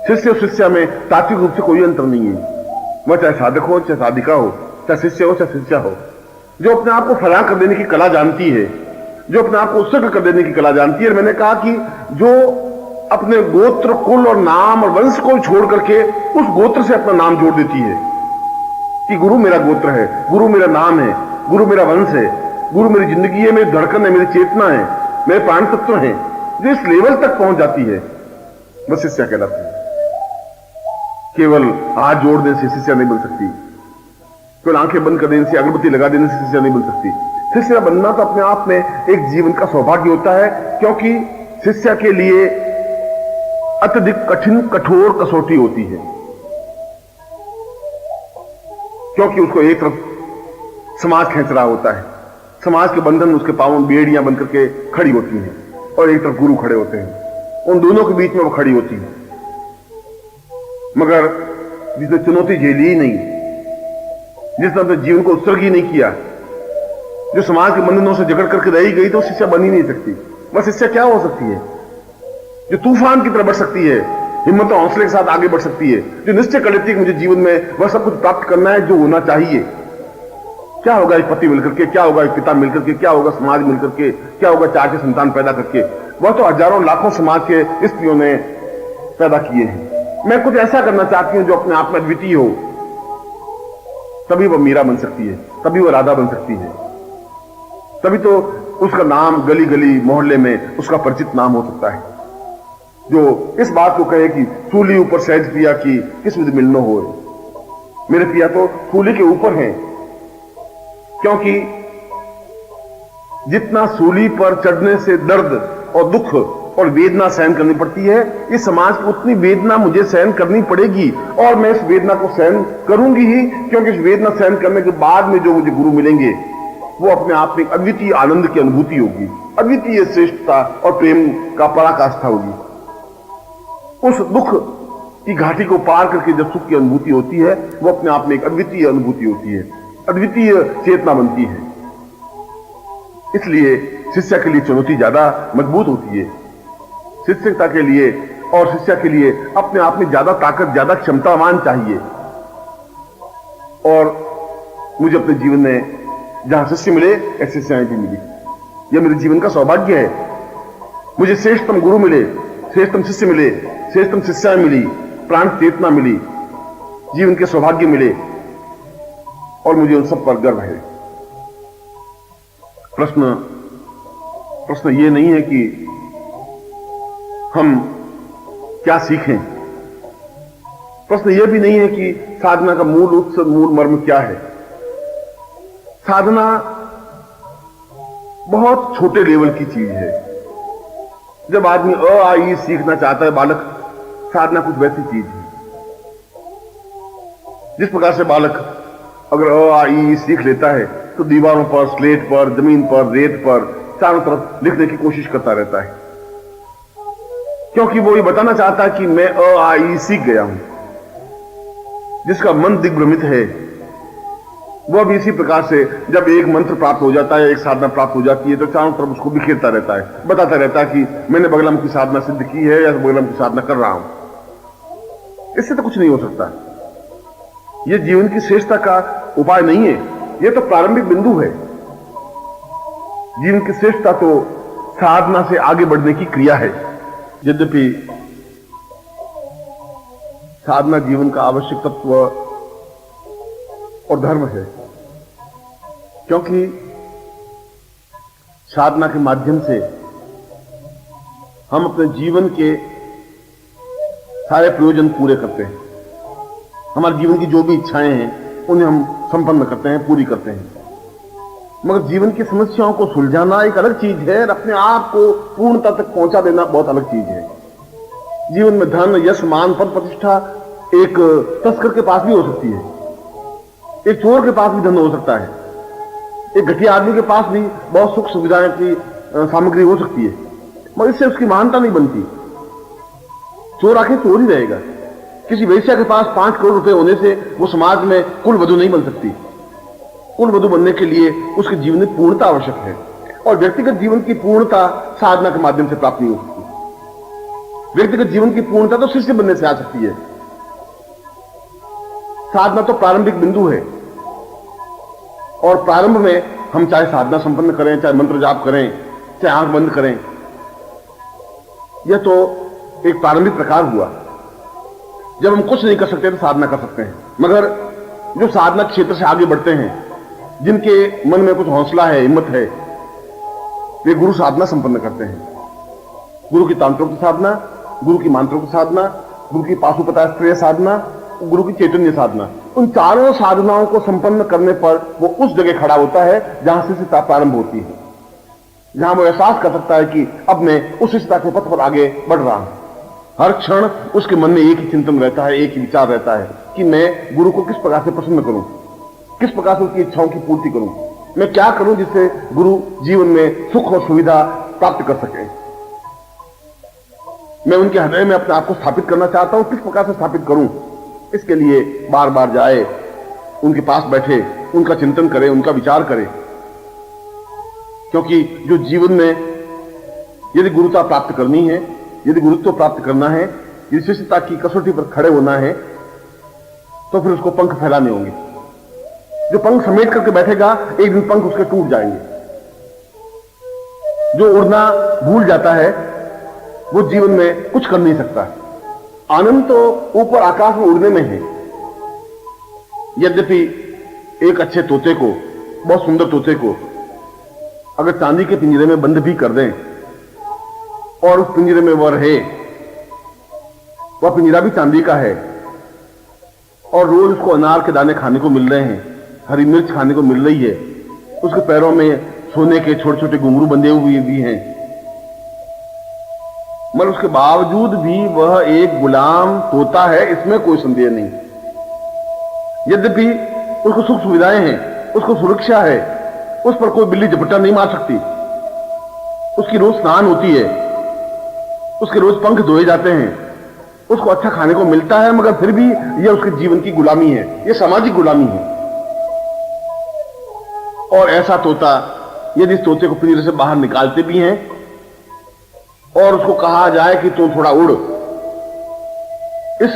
शिष्य और शिष्या में तात्विक रूप से कोई अंतर नहीं है। वह चाहे साधक हो, चाहे साधिका हो, चाहे शिष्य हो, चाहे शिष्या हो। जो अपने आप को फलां कर देने की कला जानती है, जो अपने आप को उत्सर्ग कर देने की कला जानती है। मैंने कहा कि जो अपने गोत्र, कुल और नाम और वंश को छोड़ करके उस गोत्र से अपना नाम जोड़ देती है कि गुरु मेरा गोत्र है, गुरु मेरा नाम है, गुरु मेरा वंश है, गुरु मेरी जिंदगी है, मेरी धड़कन है, मेरी चेतना है, मेरे प्राण तत्व हैं, जो इस लेवल तक पहुंच जाती है वह शिष्या कहलाती है। केवल हाथ जोड़ देने से शिष्या नहीं बन सकती, केवल आंखें बंद कर देने से, अगरबत्ती लगा देने से शिष्या नहीं बन सकती। शिष्या बनना तो अपने आप में एक जीवन का सौभाग्य होता है, क्योंकि शिष्या के लिए अत्यधिक कठिन कठोर कसौटी होती है, क्योंकि उसको एक तरफ समाज खींच रहा होता है, समाज के बंधन उसके पांवों में बेड़ियां बनकर के खड़ी होती हैं, और एक तरफ गुरु खड़े होते हैं, उन दोनों के बीच में वो खड़ी होती है। मगर जिसने चुनौती झेली ही नहीं, जिसने अपने जीवन को उत्सर्ग ही नहीं किया, जो समाज के बंधनों से जकड़ करके रही गई, तो शिष्या बन ही नहीं सकती। वह शिष्या क्या हो सकती है? जो तूफान की तरह बढ़ सकती है, हिम्मत और हौसले के साथ आगे बढ़ सकती है, जो निश्चय कर लेती है कि मुझे जीवन में वह सब कुछ प्राप्त करना है जो होना चाहिए। क्या होगा एक पति मिलकर के, क्या होगा एक पिता मिलकर के, क्या होगा समाज मिलकर के, क्या होगा 4 के संतान पैदा करके, वह तो हजारों लाखों समाज के स्त्रियों ने पैदा किए हैं। मैं कुछ ऐसा करना चाहती हूं जो अपने आप में अद्वितीय हो, तभी वह मीरा बन सकती है, तभी वह राधा बन सकती है, तभी तो उसका नाम गली गली मोहल्ले में उसका परिचित नाम हो सकता है। जो इस बात को कहे कि सूली ऊपर सहज पिया की किस विधि मिलनो हो, मेरे पिया तो सूली के ऊपर हैं, क्योंकि जितना सूली पर चढ़ने से दर्द और दुख और वेदना सहन करनी पड़ती है, इस समाज की उतनी वेदना मुझे सहन करनी पड़ेगी, और मैं इस वेदना को सहन करूंगी ही, क्योंकि इस वेदना सहन करने के बाद में जो मुझे गुरु मिलेंगे वो अपने आप में अद्वितीय आनंद की अनुभूति होगी, अद्वितीय श्रेष्ठता और प्रेम का पराकाष्ठा होगी। उस दुख की घाटी को पार करके जब सुख की अनुभूति होती है, वो अपने आप में एक अद्वितीय अनुभूति होती है, अद्वितीय चेतना बनती है। इसलिए शिष्या के लिए चुनौती ज्यादा मजबूत होती है। शिक्षकता के लिए और शिष्या के लिए अपने आप में ज्यादा ताकत, ज्यादा क्षमतावान चाहिए। और मुझे अपने जीवन में जहां शिष्य मिले, ऐसे शिष्याएं भी मिली। यह मेरे जीवन का सौभाग्य है। मुझे श्रेष्ठतम गुरु मिले, श्रेष्ठतम शिष्य मिले, श्रेष्ठतम शिष्याएं मिली, प्राण चेतना मिली, जीवन के सौभाग्य मिले, और मुझे उन सब पर गर्व है। प्रश्न ये नहीं है कि हम क्या सीखें, प्रश्न यह भी नहीं है कि साधना का मूल मर्म क्या है। साधना बहुत छोटे लेवल की चीज है। जब आदमी अ आ ई सीखना चाहता है बालक, साधना कुछ वैसी चीज है। जिस प्रकार से बालक अगर अ आ ई सीख लेता है तो दीवारों पर, स्लेट पर, जमीन पर, रेत पर, चारों तरफ लिखने की कोशिश करता रहता है, क्योंकि वो ये बताना चाहता है कि मैं अ आ ई सीख गया हूं। जिसका मन दिग्भ्रमित है वह भी इसी प्रकार से जब एक मंत्र प्राप्त हो जाता है, एक साधना प्राप्त हो जाती है, तो चारों तरफ उसको बिखेरता रहता है, बताता रहता है कि मैंने बगलम की साधना सिद्ध की है या बगलम की साधना कर रहा हूं। इससे तो कुछ नहीं हो सकता। यह जीवन की श्रेष्ठता का उपाय नहीं है, यह तो प्रारंभिक बिंदु है। जीवन की श्रेष्ठता तो साधना से आगे बढ़ने की क्रिया है। यद्यपि साधना जीवन का आवश्यक तत्व और धर्म है, क्योंकि साधना के माध्यम से हम अपने जीवन के सारे प्रयोजन पूरे करते हैं। हमारे जीवन की जो भी इच्छाएं हैं उन्हें हम संपन्न करते हैं, पूरी करते हैं। मगर जीवन की समस्याओं को सुलझाना एक अलग चीज है, और अपने आप को पूर्णता तक पहुंचा देना बहुत अलग चीज है। जीवन में धन, यश, मान, पद, प्रतिष्ठा एक तस्कर के पास भी हो सकती है, एक चोर के पास भी धन हो सकता है, एक घटिया आदमी के पास भी बहुत सुख सुविधाएं की सामग्री हो सकती है, मगर इससे उसकी महानता नहीं बनती। चोर आखिर चोर ही रहेगा। किसी वेश्या के पास 5 करोड़ रुपए होने से वो समाज में कुल वधु नहीं बन सकती। कुल वधु बनने के लिए उसके जीवन में पूर्णता आवश्यक है, और व्यक्तिगत जीवन की पूर्णता साधना के माध्यम से प्राप्त नहीं हो सकती। व्यक्तिगत जीवन की पूर्णता तो शिष्य बनने से आ सकती है। साधना तो प्रारंभिक बिंदु है, और प्रारंभ में हम चाहे साधना संपन्न करें, चाहे मंत्र जाप करें, चाहे आंख बंद करें, यह तो एक प्रारंभिक प्रकार हुआ। जब हम कुछ नहीं कर सकते तो साधना कर सकते हैं। मगर जो साधना क्षेत्र से आगे बढ़ते हैं, जिनके मन में कुछ हौसला है, हिम्मत है, वे गुरु साधना संपन्न करते हैं। गुरु की तांत्रिक साधना, गुरु की मांत्रिक साधना, गुरु की पाशुपतास्त्रीय साधना, गुरु की चैतन्य साधना, उन चारों साधनाओं को संपन्न करने पर वो उस जगह खड़ा होता है जहां शिष्यता प्रारंभ होती है, जहां वो एहसास कर सकता है कि अब मैं उस शिष्यता के पथ पर आगे बढ़ रहा हूं। हर क्षण उसके मन में एक ही चिंतन रहता है, एक ही विचार रहता है कि मैं गुरु को किस प्रकार से प्रसन्न करूं, किस प्रकार से उसकी इच्छाओं की पूर्ति करूं, मैं क्या करूं जिससे गुरु जीवन में सुख और सुविधा प्राप्त कर सके। मैं उनके हृदय में अपने आप को स्थापित करना चाहता हूं, किस प्रकार से स्थापित करूं। इसके लिए बार बार जाए, उनके पास बैठे, उनका चिंतन करें, उनका विचार करें। क्योंकि जो जीवन में यदि गुरुता प्राप्त करनी है, यदि गुरुत्व प्राप्त करना है, यदि शिष्यता की कसौटी पर खड़े होना है, तो फिर उसको पंख फैलाने होंगे। जो पंख समेट करके बैठेगा, एक दिन पंख उसके टूट जाएंगे। जो उड़ना भूल जाता है वो जीवन में कुछ कर नहीं सकता। आनंद तो ऊपर आकाश में उड़ने में है। यद्यपि एक अच्छे तोते को, बहुत सुंदर तोते को अगर चांदी के पिंजरे में बंद भी कर दें और उस पिंजरे में वह रहे, वह पिंजरा भी चांदी का है, और रोज उसको अनार के दाने खाने को मिल रहे हैं, हरी मिर्च खाने को मिल रही है, उसके पैरों में सोने के छोटे छोटे घुंघरू बंधे हुए भी हैं, मगर उसके बावजूद भी वह एक गुलाम तोता है, इसमें कोई संदेह नहीं। यद्यपि उसको सुख सुविधाएं हैं, उसको सुरक्षा है, उस पर कोई बिल्ली झपट्टा नहीं मार सकती, उसकी रोज स्नान होती है, उसके रोज पंख धोए जाते हैं, उसको अच्छा खाने को मिलता है, मगर फिर भी यह उसके जीवन की गुलामी है, यह सामाजिक गुलामी है। और ऐसा तोता यदि इस तोते को पिंजरे से बाहर निकालते भी हैं और उसको कहा जाए कि तुम थोड़ा उड़, इस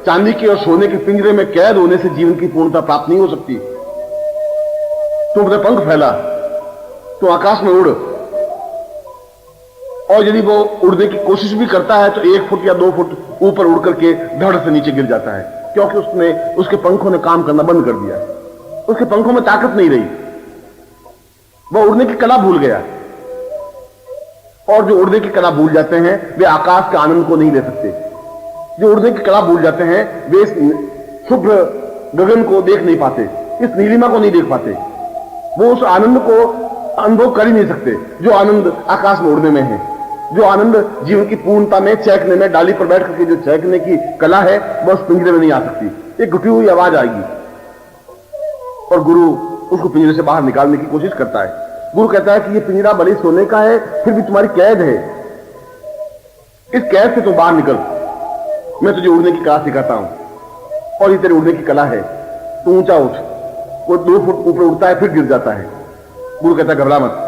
चांदी के और सोने के पिंजरे में कैद होने से जीवन की पूर्णता प्राप्त नहीं हो सकती। तुम अपने पंख फैला, तो आकाश में उड़, और यदि वो उड़ने की कोशिश भी करता है तो 1 फुट या 2 फुट ऊपर उड़ करके धड़ से नीचे गिर जाता है, क्योंकि उसके पंखों ने काम करना बंद कर दिया, उसके पंखों में ताकत नहीं रही, वह उड़ने की कला भूल गया। और जो उड़ने की कला भूल जाते हैं वे आकाश के आनंद को नहीं ले सकते। जो उड़ने की कला भूल जाते हैं वे इस शुभ्र गगन को देख नहीं पाते, इस नीलिमा को नहीं देख पाते, वो उस आनंद को अनुभव कर ही नहीं सकते जो आनंद आकाश में उड़ने में है, जो आनंद जीवन की पूर्णता में चहकने में, डाली पर बैठ करके जो चहकने की कला है वह उस पिंजरे में नहीं आ सकती। एक घुटी हुई आवाज आएगी और गुरु उसको पिंजरे से बाहर निकालने की कोशिश करता है। गुरु कहता है कि ये पिंजरा भले सोने का है, फिर भी तुम्हारी कैद है, इस कैद से तुम बाहर निकल, मैं तुझे उड़ने की कला सिखाता हूं, और ये तेरे उड़ने की कला है। तू ऊंचा उठ, वो 2 फुट ऊपर उड़ता है फिर गिर जाता है। गुरु कहता है घबरा मत,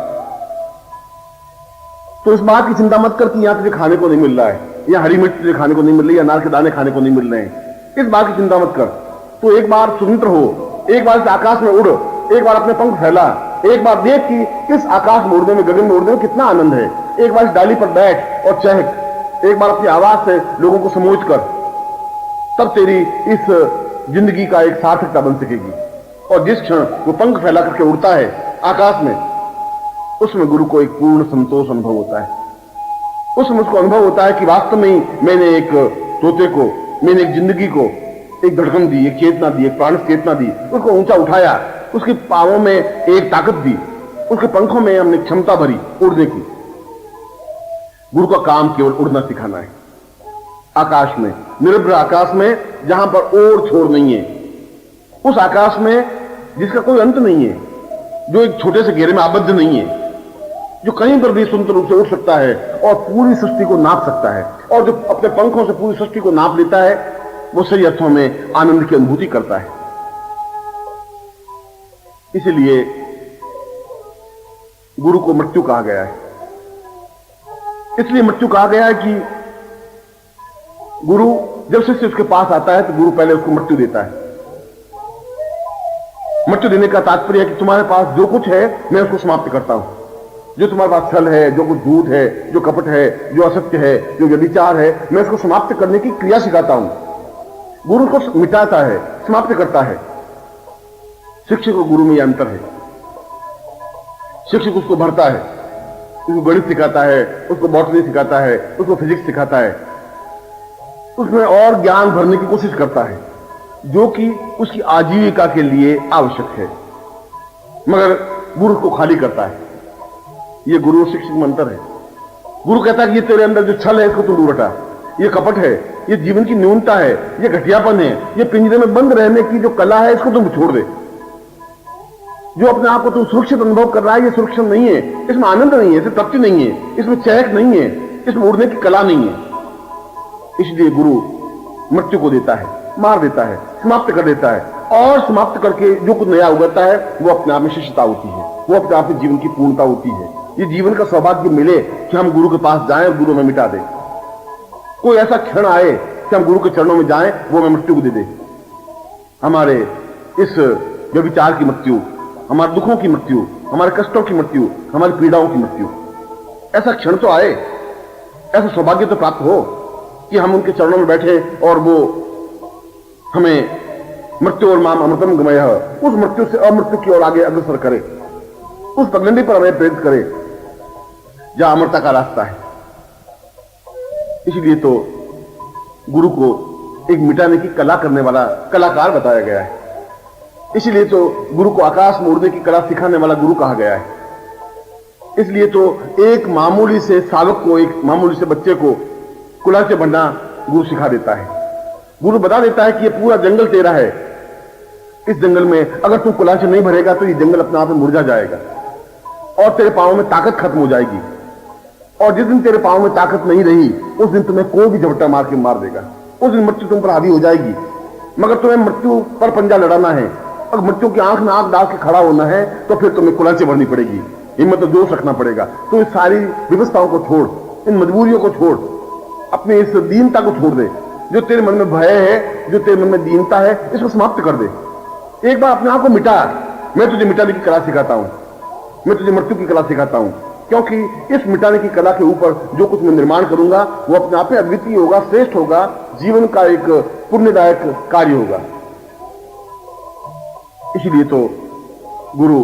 तो इस बात की चिंता मत कर कि यहां तुझे खाने को नहीं मिल रहा है, या हरी मिर्च तुझे खाने को नहीं मिल रही, या अनार के दाने खाने को नहीं मिल रहे हैं, इस बात की चिंता मत कर। तो एक बार स्वतंत्र हो, एक बार इस आकाश में उड़, एक बार अपने पंख फैला, एक बार देख कि इस आकाश में उड़ने में, गगन में उड़ने में कितना आनंद है। एक बार इस डाली पर बैठ और चहक, एक बार अपनी आवाज से लोगों को समोच कर, तब तेरी इस जिंदगी का एक सार्थकता बन सकेगी। और जिस क्षण वो पंख फैला करके उड़ता है आकाश में, उसमें गुरु को एक पूर्ण संतोष अनुभव होता है। उसमें उसको अनुभव होता है कि वास्तव में ही मैंने एक तोते को, मैंने एक जिंदगी को एक धड़कन दी, एक चेतना दी, एक प्राण चेतना दी, उसको ऊंचा उठाया, उसके पांवों में एक ताकत दी, उसके पंखों में हमने क्षमता भरी उड़ने की। गुरु का काम केवल उड़ना सिखाना है। आकाश में, निरभ्र आकाश में, जहां पर ओर छोर नहीं है, उस आकाश में जिसका कोई अंत नहीं है, जो एक छोटे से घेरे में आबद्ध नहीं है, जो कहीं पर भी स्वतंत्र रूप से उड़ सकता है और पूरी सृष्टि को नाप सकता है, और जो अपने पंखों से पूरी सृष्टि को नाप लेता है, वो सही अर्थों में आनंद की अनुभूति करता है। इसलिए गुरु को मृत्यु कहा गया है। इसलिए मृत्यु कहा गया है कि गुरु जब शिष्य उसके पास आता है तो गुरु पहले उसको मृत्यु देता है। मृत्यु देने का तात्पर्य है कि तुम्हारे पास जो कुछ है मैं उसको समाप्त करता हूं। जो तुम्हारे पास छल है, जो कुछ झूठ है, जो कपट है, जो असत्य है, जो व्यभिचार है, मैं उसको समाप्त करने की क्रिया सिखाता हूं। गुरु को मिटाता है, समाप्त करता है। शिक्षक और गुरु में यह अंतर है। शिक्षक उसको भरता है, उसको गणित सिखाता है, उसको बॉटनी सिखाता है, उसको फिजिक्स सिखाता है, उसमें और ज्ञान भरने की कोशिश करता है जो कि उसकी आजीविका के लिए आवश्यक है, मगर गुरु को खाली करता है। यह गुरु और शिक्षक में अंतर है। गुरु कहता है कि ये तेरे अंदर जो छल है इसको तू दूर हटा, ये कपट है, ये जीवन की न्यूनता है, ये घटियापन है, ये पिंजरे में बंद रहने की जो कला है इसको तुम छोड़ दे। जो अपने आप को तुम सुरक्षित अनुभव कर रहा है, ये सुरक्षित नहीं है, इसमें आनंद नहीं है, इसमें तृप्ति नहीं है, इसमें चहक नहीं है, इसमें उड़ने की कला नहीं है। इसलिए गुरु मृत्यु को देता है, मार देता है, समाप्त कर देता है, और समाप्त करके जो कुछ नया उगता है वो अपने आप में शिष्टता होती है, वो अपने आप में जीवन की पूर्णता होती है। ये जीवन का सौभाग्य मिले कि हम गुरु के पास जाएं और गुरु में मिटा दें। कोई ऐसा क्षण आए कि हम गुरु के चरणों में जाएं, वो हमें मृत्यु को दे दे। हमारे इस व्यभिचार की मृत्यु, हमारे दुखों की मृत्यु, हमारे कष्टों की मृत्यु, हमारी पीड़ाओं की मृत्यु, ऐसा क्षण तो आए, ऐसा सौभाग्य तो प्राप्त हो कि हम उनके चरणों में बैठे और वो हमें मृत्यु और माम अमृतम गमय, उस मृत्यु से अमृत्यु की ओर आगे अग्रसर करे, उस पगडंडी पर हमें प्रेरित करे जहां अमरता का रास्ता है। इसलिए तो गुरु को एक मिटाने की कला करने वाला कलाकार बताया गया है। इसलिए तो गुरु को आकाश में उड़ने की कला सिखाने वाला गुरु कहा गया है। इसलिए तो एक मामूली से सावक को, एक मामूली से बच्चे को कुलाचे बनना गुरु सिखा देता है। गुरु बता देता है कि ये पूरा जंगल तेरा है, इस जंगल में अगर तू कुलाचे नहीं भरेगा तो ये जंगल अपने आप में मुरझा जाएगा और तेरे पांव में ताकत खत्म हो जाएगी, और जिस दिन तेरे पांव में ताकत नहीं रही उस दिन तुम्हें कोई भी झपटा मार के मार देगा, उस दिन मृत्यु तुम पर हावी हो जाएगी। मगर तुम्हें मृत्यु पर पंजा लड़ाना है, अगर मृत्यु की आंख में आंख डाल के खड़ा होना है तो फिर तुम्हें कुलाचे भरनी पड़ेगी, हिम्मत और जोश रखना पड़ेगा। तो इस सारी व्यवस्थाओं को छोड़, इन मजबूरियों को छोड़, अपनी इस दीनता को छोड़ दे। जो तेरे मन में भय है, जो तेरे मन में दीनता है, इसको समाप्त कर दे। एक बार अपने आप को मिटा। मैं तुझे मिटाने की कला सिखाता हूं, मैं तुझे मृत्यु की कला सिखाता हूं, क्योंकि इस मिटाने की कला के ऊपर जो कुछ मैं निर्माण करूंगा वो अपने आप में अद्वितीय होगा, श्रेष्ठ होगा, जीवन का एक पुण्यदायक कार्य होगा। इसलिए तो गुरु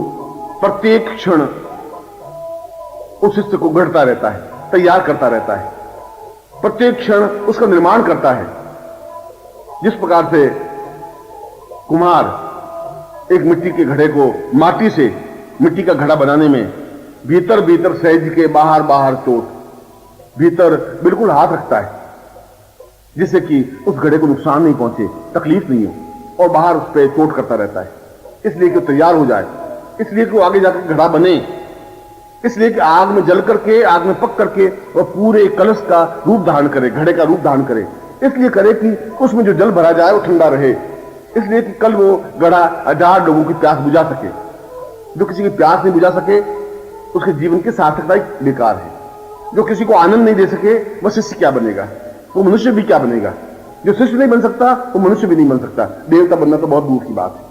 प्रत्येक क्षण उस शिष्य को गढ़ता रहता है, तैयार करता रहता है, प्रत्येक क्षण उसका निर्माण करता है। जिस प्रकार से कुम्हार एक मिट्टी के घड़े को माटी से मिट्टी का घड़ा बनाने में भीतर भीतर सहज के बाहर बाहर चोट, भीतर बिल्कुल हाथ रखता है जिससे कि उस घड़े को नुकसान नहीं पहुंचे, तकलीफ नहीं हो, और बाहर उस पर चोट करता रहता है, इसलिए कि वो तैयार हो जाए, इसलिए कि वो आगे जाकर घड़ा बने, इसलिए कि आग में जल करके, आग में पक करके वो पूरे कलश का रूप धारण करे, घड़े का रूप धारण करे। इसलिए करे कि उसमें जो जल भरा जाए वो ठंडा रहे, इसलिए कि कल वो घड़ा 1000 लोगों की प्यास बुझा सके। जो किसी की प्यास नहीं बुझा सके उसके जीवन की सार्थकता बेकार है। जो किसी को आनंद नहीं दे सके वह शिष्य क्या बनेगा, वो मनुष्य भी क्या बनेगा। जो शिष्य नहीं बन सकता वो मनुष्य भी नहीं बन सकता। देवता बनना तो बहुत दूर की बात है।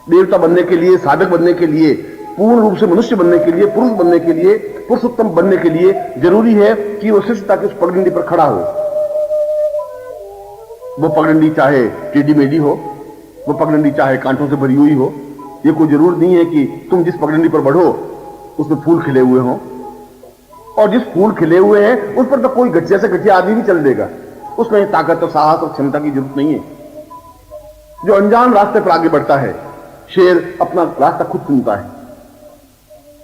देवता बनने के लिए, साधक बनने के लिए, पूर्ण रूप से मनुष्य बनने के लिए, पुरुष बनने के लिए, पुरुषोत्तम बनने के लिए जरूरी है कि वो शिष्यता की उस पगडंडी पर खड़ा हो। वो पगडंडी चाहे टेढ़ी मेढ़ी हो, वो पगडंडी चाहे कांटों से भरी हुई हो, ये कोई जरूर नहीं है कि तुम जिस पगडंडी पर बढ़ो उसमें फूल खिले हुए हों, और जिस फूल खिले हुए हैं उस पर तो कोई गठिया से गठिया आदमी भी चल देगा, उसमें ताकत और साहस और क्षमता की जरूरत नहीं है। जो अनजान रास्ते पर आगे बढ़ता है, शेर अपना रास्ता खुद चुनता है,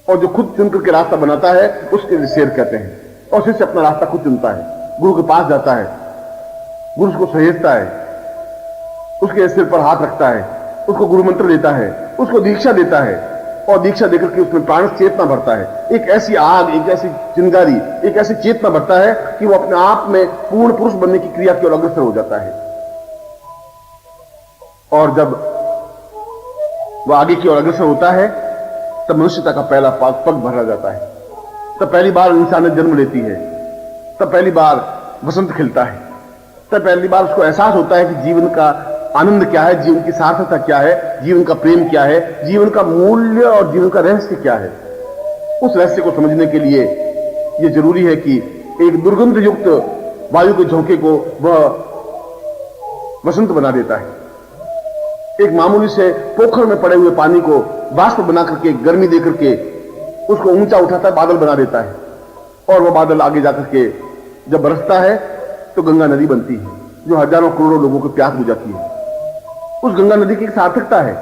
और जो खुद चुन करके रास्ता बनाता है उसके लिए शेर कहते हैं। और शिष्य अपना रास्ता खुद चुनता है, गुरु के पास जाता है, गुरु उसको सहेजता है, उसके सिर पर हाथ रखता है, उसको गुरु मंत्र देता है, उसको दीक्षा देता है और दीक्षा देकर के उसमें प्राण चेतना भरता है। एक ऐसी आग, एक ऐसी चिंगारी, एक ऐसी चेतना भरता है कि वो अपने आप में पूर्ण पुरुष बनने की क्रिया की ओर अग्रसर हो जाता है। और जब वह आगे की ओर अग्रसर होता है तब मनुष्यता का पहला पग भरा जाता है। तब पहली बार इंसानियत जन्म लेती है, तब पहली बार वसंत खिलता है, तब पहली बार उसको एहसास होता है कि जीवन का आनंद क्या है, जीवन की सार्थकता क्या है, जीवन का प्रेम क्या है, जीवन का मूल्य और जीवन का रहस्य क्या है। उस रहस्य को समझने के लिए यह जरूरी है कि एक दुर्गंध युक्त वायु के झोंके को वह वसंत बना देता है। एक मामूली से पोखर में पड़े हुए पानी को बाष्प बना करके, गर्मी दे करके उसको ऊंचा उठाता है, बादल बना देता है। और वह बादल आगे जाकर के जब बरसता है तो गंगा नदी बनती है, जो हजारों करोड़ों लोगों को प्यास बुझाती है। उस गंगा नदी की एक सार्थकता है,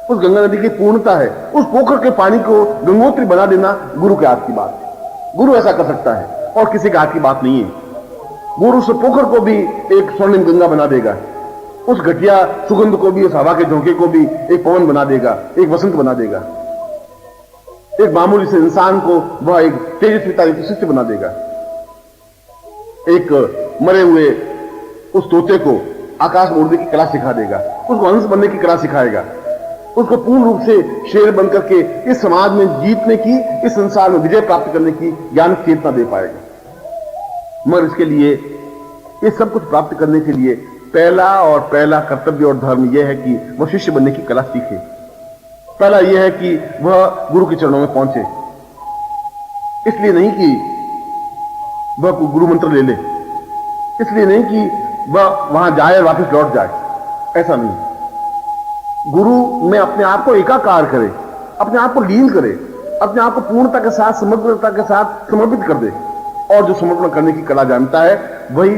उस गंगा नदी की पूर्णता है। उस पोखर के पानी को गंगोत्री बना देना गुरु के हाथ की बात है। गुरु ऐसा कर सकता है और किसी के हाथ की बात नहीं है। गुरु उस पोखर को भी एक स्वर्णिम गंगा बना देगा, उस घटिया सुगंध को भी, उस हवा के झोंके को भी एक पवन बना देगा, एक वसंत बना देगा। एक मामूली से इंसान को वह एक तेजस्विता, एक शिष्य बना देगा। एक मरे हुए उस तोते को आकाश में उड़ने की कला सिखा देगा, उसको हंस बनने की कला सिखाएगा, उसको पूर्ण रूप से शेर बनकर के इस समाज में जीतने की, इस संसार में विजय प्राप्त करने की ज्ञान चेतना दे पाएगा। मगर इसके लिए, ये सब कुछ प्राप्त करने के लिए पहला कर्तव्य और धर्म यह है कि वह शिष्य बनने की कला सीखे। पहला यह है कि वह गुरु के चरणों में पहुंचे। इसलिए नहीं कि वह गुरु मंत्र ले ले, इसलिए नहीं कि वह वहां जाए और वापस लौट जाए, ऐसा नहीं। गुरु में अपने आप को एकाकार करे, अपने आप को लीन करे, अपने आप को पूर्णता के साथ, समग्रता के साथ समर्पित कर दे। और जो समर्पण करने की कला जानता है वही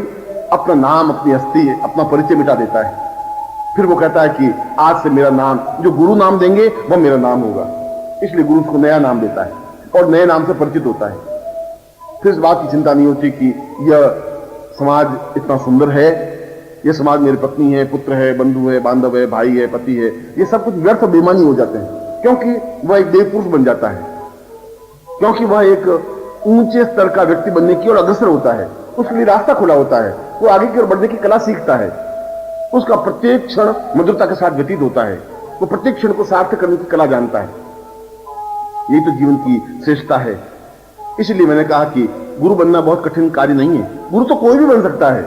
अपना नाम, अपनी हस्ती, अपना परिचय मिटा देता है। फिर वो कहता है कि आज से मेरा नाम, जो गुरु नाम देंगे वह मेरा नाम होगा। इसलिए गुरु उसको नया नाम देता है और नए नाम से परिचित होता है। फिर इस बात की चिंता नहीं होती कि यह समाज इतना सुंदर है, यह समाज मेरी पत्नी है, पुत्र है, बंधु है, बांधव है, भाई है, पति है, ये सब कुछ व्यर्थ और बेमानी हो जाते हैं, क्योंकि वह एक देव पुरुष बन जाता है, क्योंकि वह एक ऊंचे स्तर का व्यक्ति बनने की ओर अग्रसर होता है। उसके लिए रास्ता खुला होता है, वो आगे की ओर बढ़ने की कला सीखता है। उसका प्रत्येक क्षण मधुरता के साथ व्यतीत होता है, वो प्रत्येक क्षण को सार्थक करने की कला जानता है। यही तो जीवन की श्रेष्ठता है। इसलिए मैंने कहा कि गुरु बनना बहुत कठिन कार्य नहीं है। गुरु तो कोई भी बन सकता है,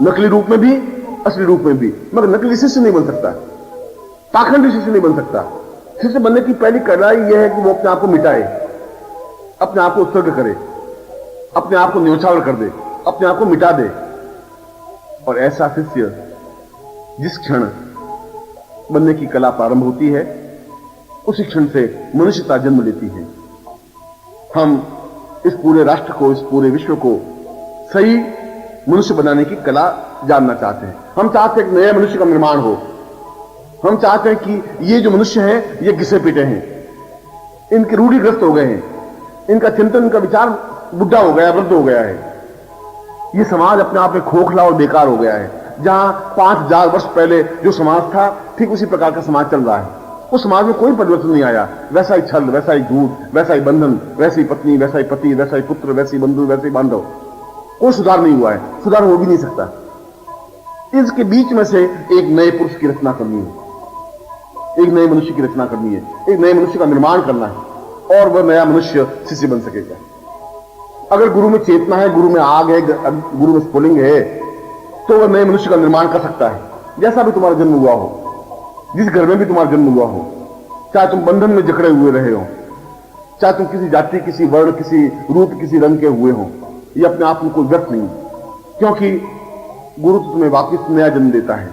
नकली रूप में भी, असली रूप में भी, मगर नकली शिष्य नहीं बन सकता, पाखंडी शिष्य नहीं बन सकता। शिष्य बनने की पहली कला यह है कि वो अपने आप को मिटाए, अपने आप को उत्सर्ग करे, अपने आप को न्योछावर कर दे, अपने आप को मिटा दे। और ऐसा शिष्य जिस क्षण बनने की कला प्रारंभ होती है, उसी क्षण से मनुष्यता जन्म लेती है। हम इस पूरे राष्ट्र को, इस पूरे विश्व को सही मनुष्य बनाने की कला जानना चाहते हैं। हम चाहते हैं कि नए मनुष्य का निर्माण हो। हम चाहते हैं कि ये जो मनुष्य हैं ये घिसे पिटे हैं, इनके रूढ़िग्रस्त हो गए हैं, इनका चिंतन, इनका विचार बुढ़ा हो गया, वृद्ध हो गया है। ये समाज अपने आप में खोखला और बेकार हो गया है। जहां 5000 वर्ष पहले जो समाज था, ठीक उसी प्रकार का समाज चल रहा है। उस समाज में कोई परिवर्तन नहीं आया। वैसा ही छल, वैसा ही झूठ, वैसा ही बंधन, वैसी पत्नी, वैसा ही पति, वैसा ही पुत्र, वैसी बंधु, वैसे ही बांधव। कोई सुधार नहीं हुआ है, सुधार हो भी नहीं सकता। इसके बीच में से एक नए पुरुष की रचना करनी है, एक नए मनुष्य की रचना करनी है, एक नए मनुष्य का निर्माण करना है, और वह नया मनुष्य शिष्य बन सकेगा। अगर गुरु में चेतना है, गुरु में आग है, गुरु में स्फुलिंग है, तो वह नए मनुष्य का निर्माण कर सकता है। जैसा भी तुम्हारा जन्म हुआ हो, जिस घर में भी तुम्हारा जन्म हुआ हो, चाहे तुम बंधन में जकड़े हुए रहे हो, चाहे तुम किसी जाति, किसी वर्ण, किसी रूप, किसी रंग के हुए हो, ये अपने आप में कोई व्यर्थ नहीं, क्योंकि गुरु तो तुम्हें वापिस नया जन्म देता है।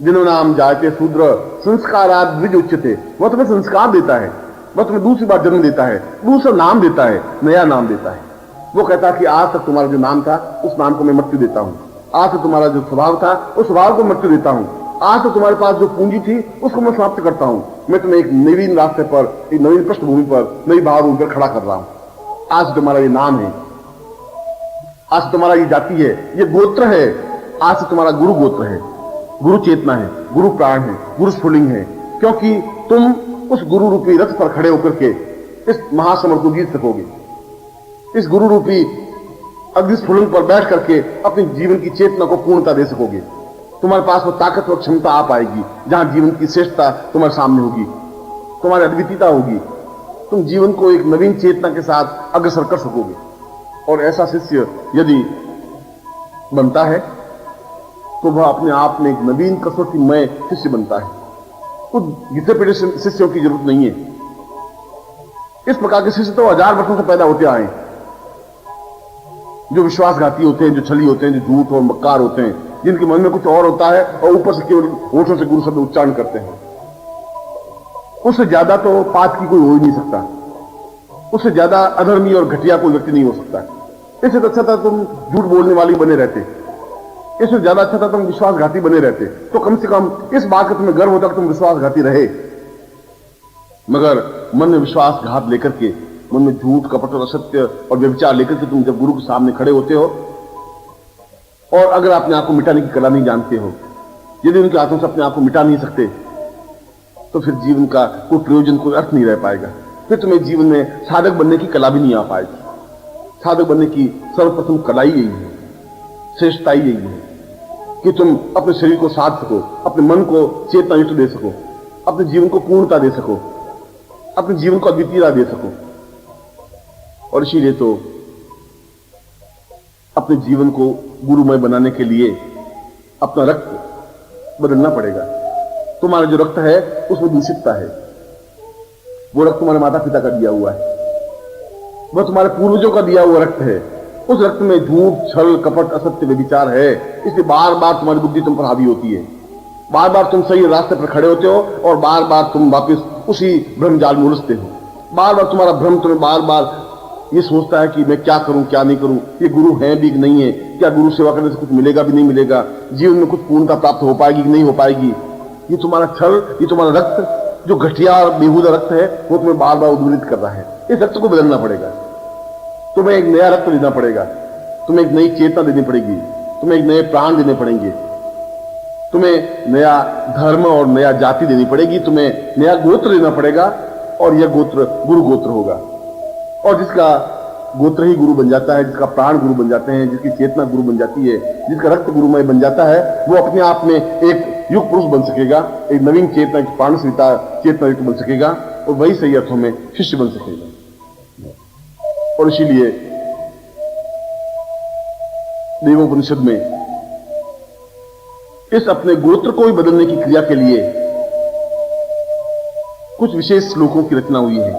जिन्हों नाम जायते शूद्र संस्काराद द्विज उच्यते, वह तुम्हें संस्कार देता है, वह तुम्हें दूसरी बार जन्म देता है, दूसरा नाम देता है, नया नाम देता है। वो कहता है कि आज तक तुम्हारा जो नाम था, उस नाम को मैं मृत्यु देता हूं। आज तक तुम्हारा जो स्वभाव था, उस स्वभाव को मृत्यु देता हूं। आज तो तुम्हारे पास जो पूंजी थी, उसको मैं समाप्त करता हूं। मैं तुम्हें एक नवीन रास्ते पर, एक नवीन पृष्ठभूमि पर, नई भावभूमि पर खड़ा कर रहा हूं। आज तुम्हारा ये नाम है। आज से तुम्हारा ये जाति है, ये गोत्र है, आज से तुम्हारा गुरु गोत्र है, गुरु चेतना है, गुरु प्राण है, गुरु स्फुलिंग है, क्योंकि तुम उस गुरु रूपी रथ पर खड़े होकर के इस महासमर को जीत सकोगे। इस गुरु रूपी अग्नि स्फुलिंग पर बैठ करके अपने जीवन की चेतना को पूर्णता दे सकोगे। तुम्हारे पास वो ताकत और क्षमता आ पाएगी जहां जीवन की श्रेष्ठता तुम्हारे सामने होगी, तुम्हारी अद्वितीयता होगी। तुम जीवन को एक नवीन चेतना के साथ अग्रसर कर सकोगे। और ऐसा शिष्य यदि बनता है तो वह अपने आप में एक नवीन कसौटीमय शिष्य बनता है। कुछ घिसे पिटे शिष्यों की जरूरत नहीं है। इस प्रकार के शिष्य तो 1000 वर्षों से पैदा होते आए, जो विश्वासघाती होते हैं, जो छली होते हैं, जो झूठ और मक्कार होते हैं, जिनके मन में कुछ और होता है और ऊपर से केवल होठों से गुरु शब्द उच्चारण करते हैं। उससे ज्यादा तो पाप की कोई हो ही नहीं सकता, उससे ज्यादा अधर्मी और घटिया कोई व्यक्ति नहीं हो सकता। इससे तो अच्छा था तुम झूठ बोलने वाली बने रहते, इससे ज्यादा अच्छा था तुम विश्वासघाती बने रहते। तो कम से कम इस बात का तुम्हें गर्व होता कि तुम विश्वासघाती रहे। मगर मन में विश्वासघात लेकर के, मन में झूठ, कपट और असत्य और व्यभिचार लेकर के तुम जब गुरु के सामने खड़े होते हो, और अगर अपने आप को मिटाने की कला नहीं जानते हो, यदि उनके हाथों से अपने आप को मिटा नहीं सकते, तो फिर जीवन का कोई प्रयोजन, कोई अर्थ नहीं रह पाएगा। फिर तुम्हें जीवन में साधक बनने की कला भी नहीं आ पाएगी। साधक बनने की सर्वप्रथम कला ही यही है, श्रेष्ठता ही यही है कि तुम अपने शरीर को साध सको, अपने मन को चेतना युक्त दे सको, अपने जीवन को पूर्णता दे सको, अपने जीवन को अद्वितीयता दे सको। और इसीलिए तो अपने जीवन को गुरुमय बनाने के लिए अपना रक्त बदलना पड़ेगा। तुम्हारा जो रक्त है उसमें दूषितता है। वो रक्त तुम्हारे माता पिता का दिया हुआ है, वह तुम्हारे पूर्वजों का दिया हुआ रक्त है। उस रक्त में झूठ, छल, कपट, असत्य, व्यभिचार है। इसलिए बार बार तुम्हारी बुद्धि तुम पर हावी होती है, बार बार तुम सही रास्ते पर खड़े होते हो और बार बार तुम वापस उसी भ्रम जाल में उलझते हो। बार बार तुम्हारा भ्रम तुम्हें बार बार ये सोचता है कि मैं क्या करूं, क्या नहीं करूं, ये गुरु है भी कि नहीं है, क्या गुरु सेवा करने से कुछ मिलेगा भी नहीं मिलेगा, जीवन में कुछ पूर्णता प्राप्त हो पाएगी कि नहीं हो पाएगी। ये तुम्हारा छल, ये तुम्हारा रक्त जो घटिया और बेहुदा रक्त है, वो तुम्हें बार बार उद्वेलित कर रहा है। इस रक्त को बदलना पड़ेगा। तुम्हें एक नया रक्त देना पड़ेगा, तुम्हें एक नई चेतना देनी पड़ेगी, तुम्हें एक नए प्राण देने पड़ेंगे, तुम्हें नया धर्म और नया जाति देनी पड़ेगी, तुम्हें नया गोत्र देना पड़ेगा। और यह गोत्र गुरु गोत्र होगा। और जिसका गोत्र ही गुरु बन जाता है, जिसका प्राण गुरु बन जाते हैं, जिसकी चेतना गुरु बन जाती है, जिसका रक्त गुरुमय बन जाता है, वो अपने आप में एक युग पुरुष बन सकेगा, एक नवीन चेतना, एक प्राण सविता चेतना युक्त बन सकेगा, और वही सही अर्थों में शिष्य बन सकेगा। और इसीलिए देवोपनिषद में इस अपने गोत्र को भी बदलने की क्रिया के लिए कुछ विशेष श्लोकों की रचना हुई है,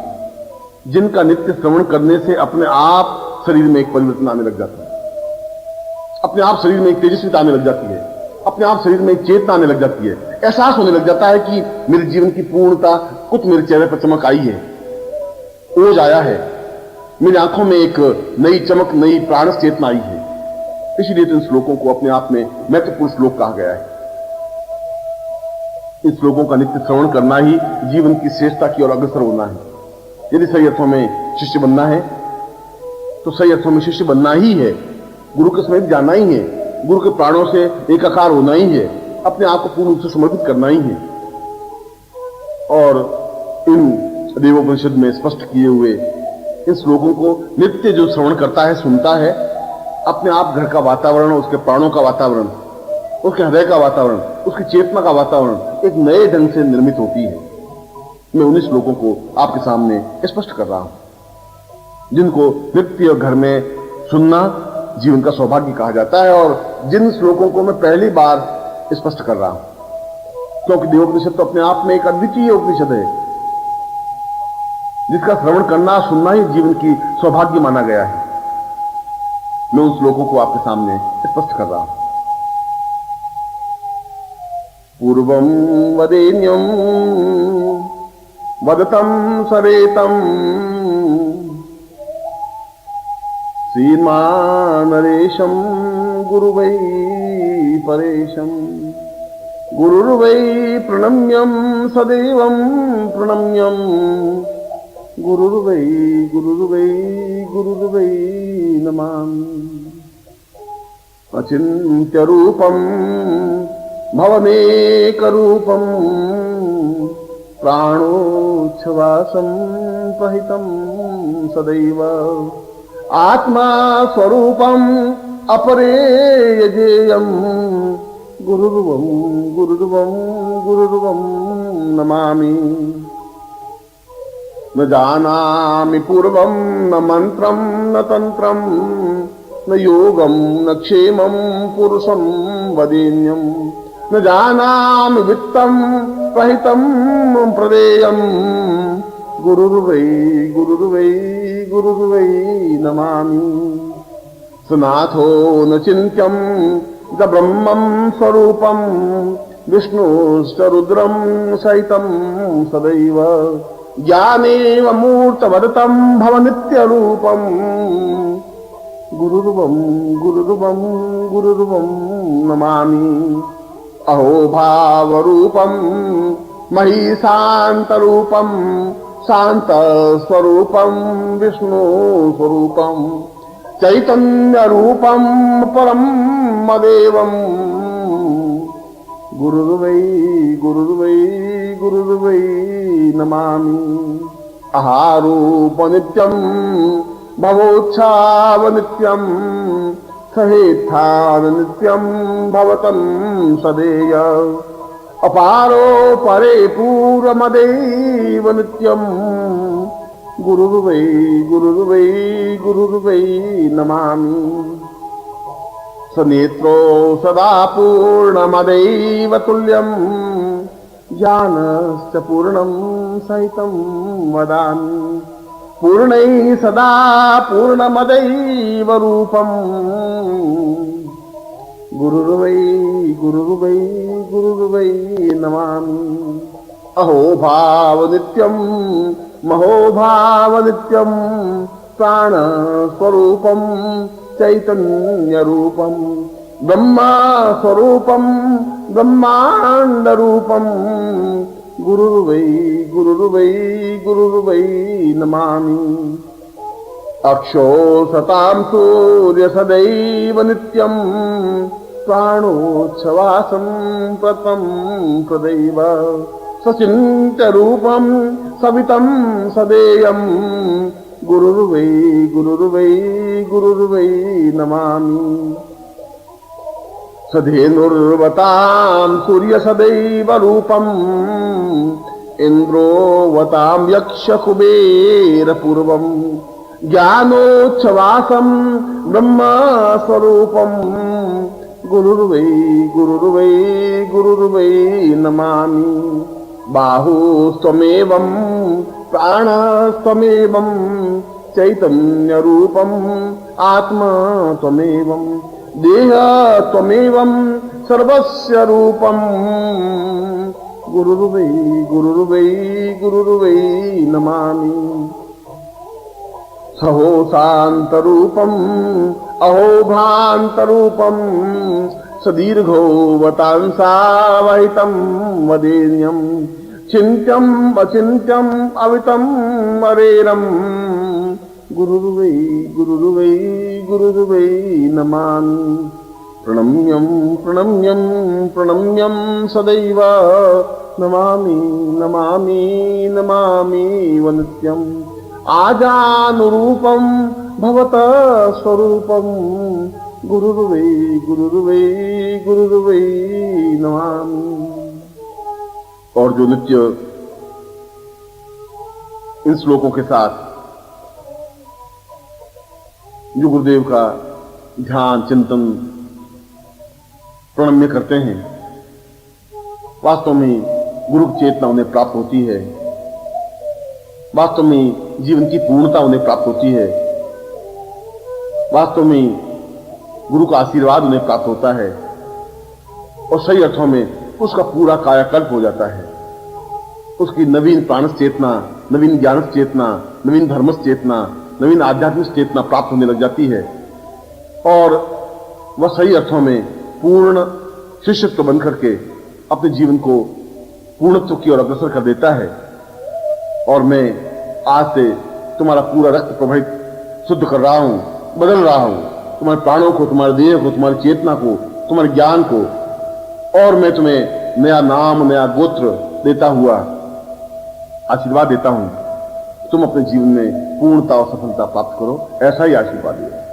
जिनका नित्य श्रवण करने से अपने आप शरीर में एक परिवर्तन आने लग जाता है, अपने आप शरीर में एक तेजस्विता आने लग जाती है, अपने आप शरीर में एक चेतना आने लग जाती है, एहसास होने लग जाता है कि मेरे जीवन की पूर्णता, कुछ मेरे चेहरे पर चमक आई है, ओज आया है, मेरी आंखों में एक नई चमक, नई प्राण चेतना आई है। इसलिए तो इन श्लोकों को अपने आप में महत्वपूर्ण श्लोक कहा गया है। इन श्लोकों का नित्य श्रवण करना ही जीवन की श्रेष्ठता की ओर अग्रसर होना है। यदि सही अर्थों में शिष्य बनना है तो सही अर्थों में शिष्य बनना ही है, गुरु के समीप जाना ही है, गुरु के प्राणों से एकाकार होना ही है, अपने आप को पूर्ण रूप से समर्पित करना ही है। और इन देवोपनिषद में स्पष्ट किए हुए इन श्लोकों को नित्य जो श्रवण करता है, सुनता है, अपने आप घर का वातावरण, उसके प्राणों का वातावरण, उसके हृदय का वातावरण, उसकी चेतना का वातावरण एक नए ढंग से निर्मित होती है। मैं उन्हीं श्लोकों को आपके सामने स्पष्ट कर रहा हूं, जिनको नित्य घर में सुनना जीवन का सौभाग्य कहा जाता है, और जिन श्लोकों को मैं पहली बार स्पष्ट कर रहा हूं, क्योंकि देवोपनिषद तो अपने आप में एक अद्वितीय उपनिषद है, जिसका श्रवण करना, सुनना ही जीवन की सौभाग्य माना गया है। मैं उन श्लोकों को आपके सामने स्पष्ट कर रहा हूं। पूर्वं वदेन्यं वदतं सरेतं श्रीमानरेशं गुरुवै परेशं गुरुर्वै प्रणम्यं सदैवं प्रणम्यं गुरुर्वै गुरुर्वै गुरुर्वै नमामि। अचिन्त्य रूपम भवनेक रूपम प्राणोच्छ्वासं प्रहितं सदैव आत्मा स्वरूपम अपरेयजेयं गुरुर्वं गुरुर्वं गुरुर्वं नमामि। न जानामि पूर्वं न मंत्रं न तंत्रं न योगं न क्षेमं पुरुषं वदेन्यं न जानामि वित्तं प्रहितं प्रदेयं गुरुर्वै गुरुर्वै गुरुर्वै नमामि। सुनाथो न चिन्त्यं च ब्रह्मं स्वरूपं विष्णुश्च रुद्रं सहितं सदैव ज्ञानेव मूर्तवदतं भवनित्यरूपं गुरुर्वं गुरुर्वं गुरुर्वं नमामि। अहो भावरूपं महीशान्तरूपं शान्तस्वरूपं विष्णुस्वरूपं चैतन्यरूपं परं मदेवं गुरुर्वै गुरुर्वै गुरुर्वै नमामि। आहारूपनित्यं भवोत्सावनित्यं सहेत्थाननित्यं भवतं सदेय अपारो परे पूर्वमदेव नित्यं गुरुर्वै गुरुर्वै गुरुर्वै नमामि। सनेत्रो सदा पूर्णमदैव तुल्यं ज्ञानश्च पूर्णं सहितं वदामि। पूर्णैः सदा पूर्णमदैव रूपं गुरुर्वै गुरुर्वै गुरुर्वै नमामि। अहो भावनित्यं महोभावनित्यं प्राणस्वरूपं चैतन्यरूपं ब्रह्मस्वरूपं ब्रह्माण्डरूपं गुरुर्वै गुरुर्वै गुरुर्वै नमामि। अक्षोसतां सूर्य सदैव नित्यं प्राणोच्छ्वासं प्रतं प्रदैव सचिन्त्यरूपं सवितं सदेयं गुरुर्वै गुरुर्वै गुरुर्वै नमामि। सधेनुर्वतां सूर्य सदैव रूपं इन्द्रोवतां यक्ष कुबेर पूर्वं ज्ञानोच्छ्वासं ब्रह्मस्वरूपं गुरुर्वै गुरुर्वै गुरुर्वै नमामि। बाहुस्त्वमेवं प्राणस्त्वमेवं चैतन्यरूपं आत्मा त्वमेवं देहत्वमेवं सर्वस्य रूपं गुरुर्वै गुरुर्वै गुरुर्वै नमामि। सहो शान्तरूपं अहो भान्तरूपं सदीर्घो वतांसावहितं वदेन्यं चिन्त्यं अचिन्त्यं अवितं अरेरं गुरुर्वै गुरुर्वै गुरुर्वै नमामि। प्रणम्यं प्रणम्यं प्रणम्यं सदैव नमामि नमामि नमामि वनित्यम्। आजानुरूपं भवतः स्वरूपं गुरुर्वै गुरुर्वै गुरुर्वै नमामि। और जो नित्य इन श्लोकों के साथ जो गुरुदेव का ध्यान चिंतन प्रणम्य करते हैं, वास्तव में गुरु की चेतना उन्हें प्राप्त होती है, वास्तव में जीवन की पूर्णता उन्हें प्राप्त होती है, वास्तव में गुरु का आशीर्वाद उन्हें प्राप्त होता है और सही अर्थों में उसका पूरा कायाकल्प हो जाता है। उसकी नवीन प्राणस चेतना, नवीन ज्ञानस चेतना, नवीन धर्मस चेतना, नवीन आध्यात्मिक चेतना प्राप्त होने लग जाती है और वह सही अर्थों में पूर्ण शिष्यत्व बन करके अपने जीवन को पूर्णत्व की ओर अग्रसर कर देता है। और मैं आज से तुम्हारा पूरा रक्त प्रवाहित शुद्ध कर रहा हूं, बदल रहा हूं, तुम्हारे प्राणों को, तुम्हारे देह को, तुम्हारी चेतना को, तुम्हारे ज्ञान को, और मैं तुम्हें नया नाम, नया गोत्र देता हुआ आशीर्वाद देता हूं। तुम अपने जीवन में पूर्णता और सफलता प्राप्त करो। ऐसा ही आशीर्वाद दिया।